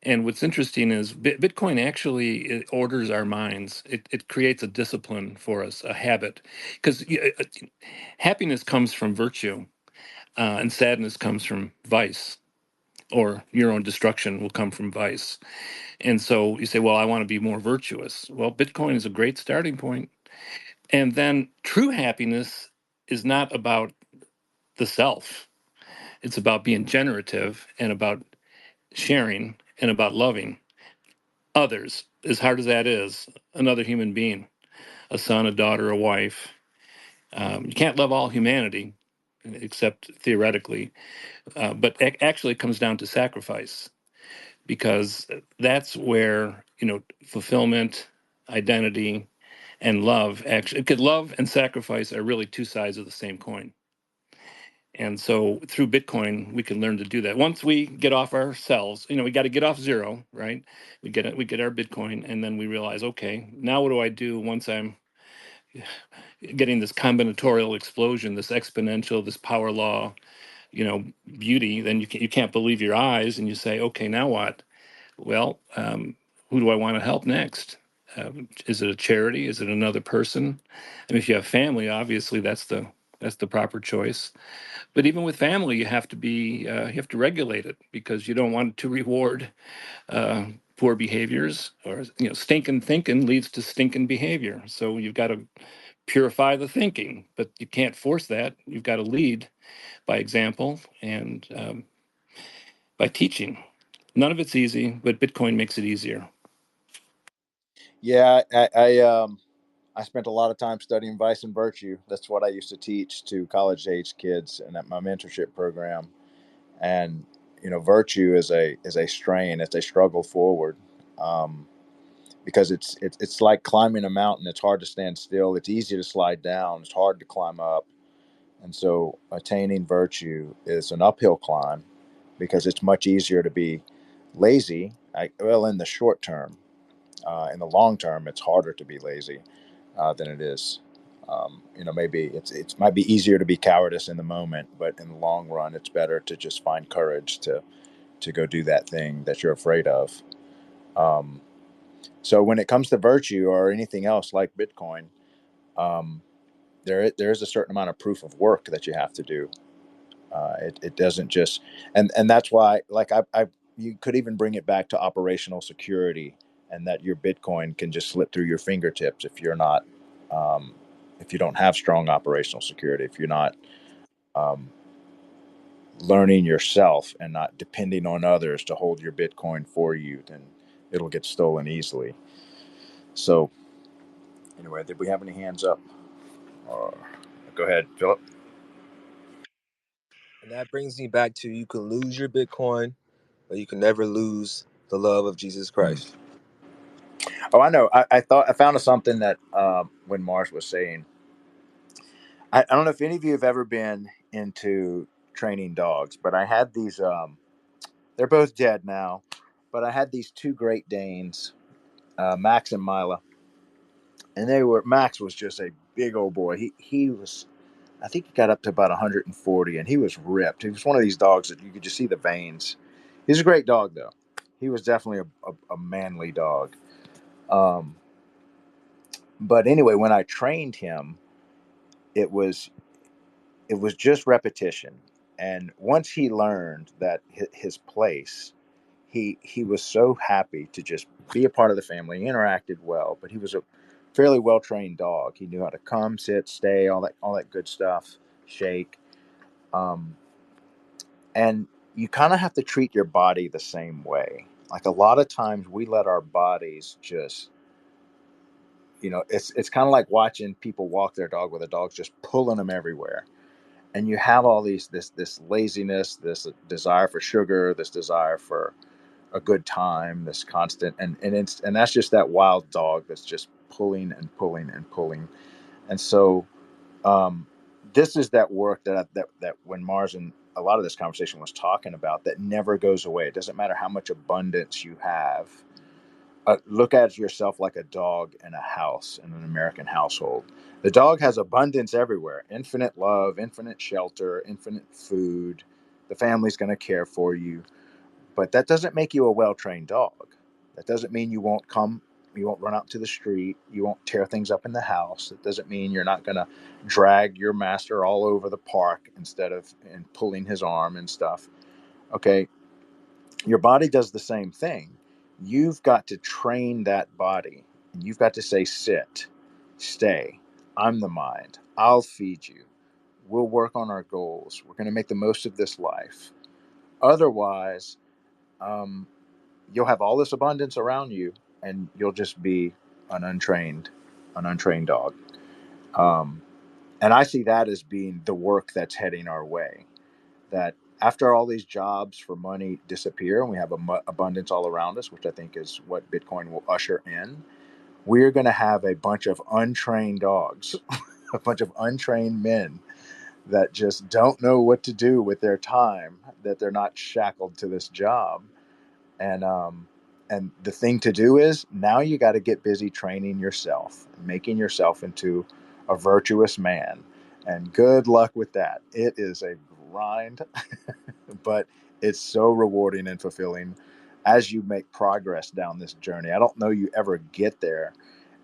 And what's interesting is Bitcoin actually orders our minds. It creates a discipline for us, a habit, because happiness comes from virtue, and sadness comes from vice, or your own destruction will come from vice. And so you say, well, I want to be more virtuous. Well, Bitcoin is a great starting point. And then true happiness is not about the self. It's about being generative and about sharing and about loving others, as hard as that is, another human being, a son, a daughter, a wife. You can't love all humanity, except theoretically, but actually it comes down to sacrifice, because that's where, fulfillment, identity, and love actually, because love and sacrifice are really two sides of the same coin. And so through Bitcoin, we can learn to do that. Once we get off ourselves, we got to get off zero, right? We get our Bitcoin, and then we realize, okay, now what do I do once I'm getting this combinatorial explosion, this exponential, this power law, beauty? Then you can't believe your eyes, and you say, okay, now what? Well, who do I want to help next? Is it a charity? Is it another person? I mean, if you have family, obviously that's the proper choice. But even with family, you have to regulate it, because you don't want to reward poor behaviors, or stinking thinking leads to stinking behavior. So you've got to purify the thinking, but you can't force that. You've got to lead by example and by teaching. None of it's easy, but Bitcoin makes it easier. Yeah, I spent a lot of time studying Vice and Virtue. That's what I used to teach to college age kids and at my mentorship program. And virtue is a strain. It's a struggle forward, um, because it's like climbing a mountain. It's hard to stand still. It's easy to slide down. It's hard to climb up. And so attaining virtue is an uphill climb, because it's much easier to be lazy. Well, in the short term, in the long term, it's harder to be lazy than it is. Maybe it's might be easier to be cowardice in the moment, but in the long run, it's better to just find courage to go do that thing that you're afraid of. Um, so when it comes to virtue or anything else like Bitcoin, um, there is a certain amount of proof of work that you have to do. It doesn't just, and that's why, like, I you could even bring it back to operational security, and that your Bitcoin can just slip through your fingertips if you're not, um, if you don't have strong operational security, if you're not um, learning yourself and not depending on others to hold your Bitcoin for you, then it'll get stolen easily. So anyway, did we have any hands up? Or go ahead, Philip. And that brings me back to, you can lose your Bitcoin, but you can never lose the love of Jesus Hmm. Christ. Oh, I know. I thought I found something that when Mars was saying, I don't know if any of you have ever been into training dogs, but I had these. They're both dead now, but I had these two Great Danes, Max and Mila, and Max was just a big old boy. He was, I think he got up to about 140, and he was ripped. He was one of these dogs that you could just see the veins. He's a great dog though. He was definitely a manly dog. Um, but anyway, when I trained him, it was it was just repetition. And once he learned that his place, he was so happy to just be a part of the family. He interacted well, but he was a fairly well trained dog. He knew how to come, sit, stay, all that good stuff, shake. Um, and you kind of have to treat your body the same way. Like a lot of times, we let our bodies just, it's kind of like watching people walk their dog, where the dog's just pulling them everywhere, and you have all this laziness, this desire for sugar, this desire for a good time, this constant, and that's just that wild dog that's just pulling and pulling and pulling. And so um, this is that work that when Mars and a lot of this conversation was talking about, that never goes away. It doesn't matter how much abundance you have. Look at yourself like a dog in a house, in an American household. The dog has abundance everywhere: infinite love, infinite shelter, infinite food. The family's going to care for you, but that doesn't make you a well-trained dog. That doesn't mean you won't run out to the street, you won't tear things up in the house. It doesn't mean you're not going to drag your master all over the park instead of and pulling his arm and stuff. Okay, your body does the same thing. You've got to train that body, and you've got to say sit, stay, I'm the mind. I'll feed you. We'll work on our goals. We're going to make the most of this life. Otherwise, um, you'll have all this abundance around you, and you'll just be an untrained dog. Um, and I see that as being the work that's heading our way. That after all these jobs for money disappear and we have abundance all around us, which I think is what Bitcoin will usher in, we're going to have a bunch of untrained dogs, a bunch of untrained men that just don't know what to do with their time, that they're not shackled to this job. And the thing to do is now you got to get busy training yourself, making yourself into a virtuous man. And good luck with that. It is a grind, but it's so rewarding and fulfilling as you make progress down this journey. I don't know you ever get there.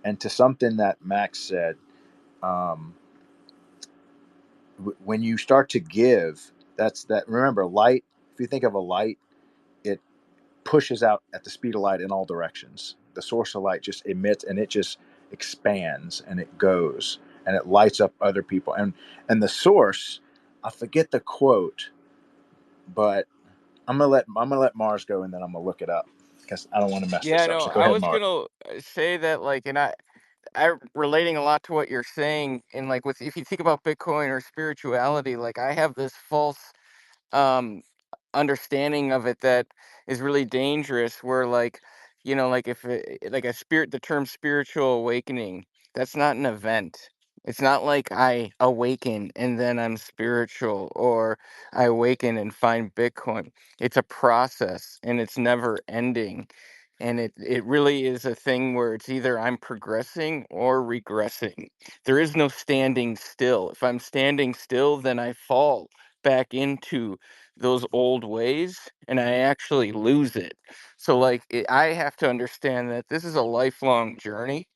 And to something that Max said, um, when you start to give, that's that. Remember, light. If you think of a light, it pushes out at the speed of light in all directions. The source of light just emits and it just expands and it goes and it lights up other people. And the source, I forget the quote, but I'm gonna let Mars go and then I'm gonna look it up because I don't want to mess Yeah, this up. no, So go I ahead, was Mars. gonna say that, like, and I relating a lot to what you're saying, and like with if you think about Bitcoin or spirituality, like I have this false um understanding of it that is really dangerous where like like if like a spirit the term spiritual awakening, that's not an event. It's not like I awaken and then I'm spiritual, or I awaken and find Bitcoin. It's a process and it's never ending, and it really is a thing where it's either I'm progressing or regressing. There is no standing still. If I'm standing still, then I fall back into those old ways and I actually lose it. So like I have to understand that this is a lifelong journey,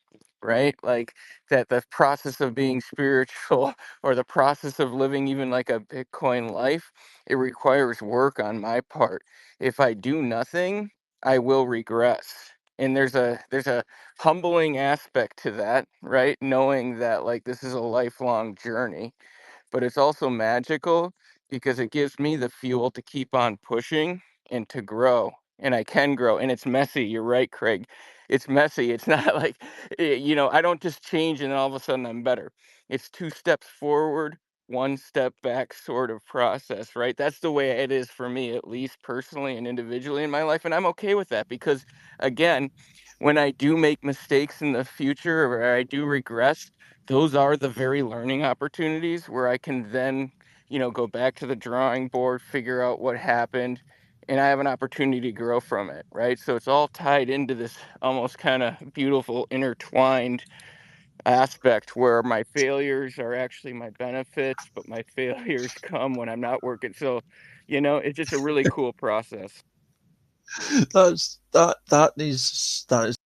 right? Like that the process of being spiritual or the process of living even like a Bitcoin life, it requires work on my part. If I do nothing, I will regress. And there's a humbling aspect to that, right? Knowing that like this is a lifelong journey, but it's also magical because it gives me the fuel to keep on pushing and to grow. And I can grow. And it's messy. You're right, Craig. It's messy. It's not like, I don't just change and then all of a sudden I'm better. It's 2 steps forward, 1 step back sort of process, right? That's the way it is for me, at least personally and individually in my life. And I'm okay with that because, again, when I do make mistakes in the future or I do regress, those are the very learning opportunities where I can then, go back to the drawing board, figure out what happened, and I have an opportunity to grow from it, right? So it's all tied into this almost kind of beautiful intertwined aspect where my failures are actually my benefits, but my failures come when I'm not working. So, it's just a really cool process. That is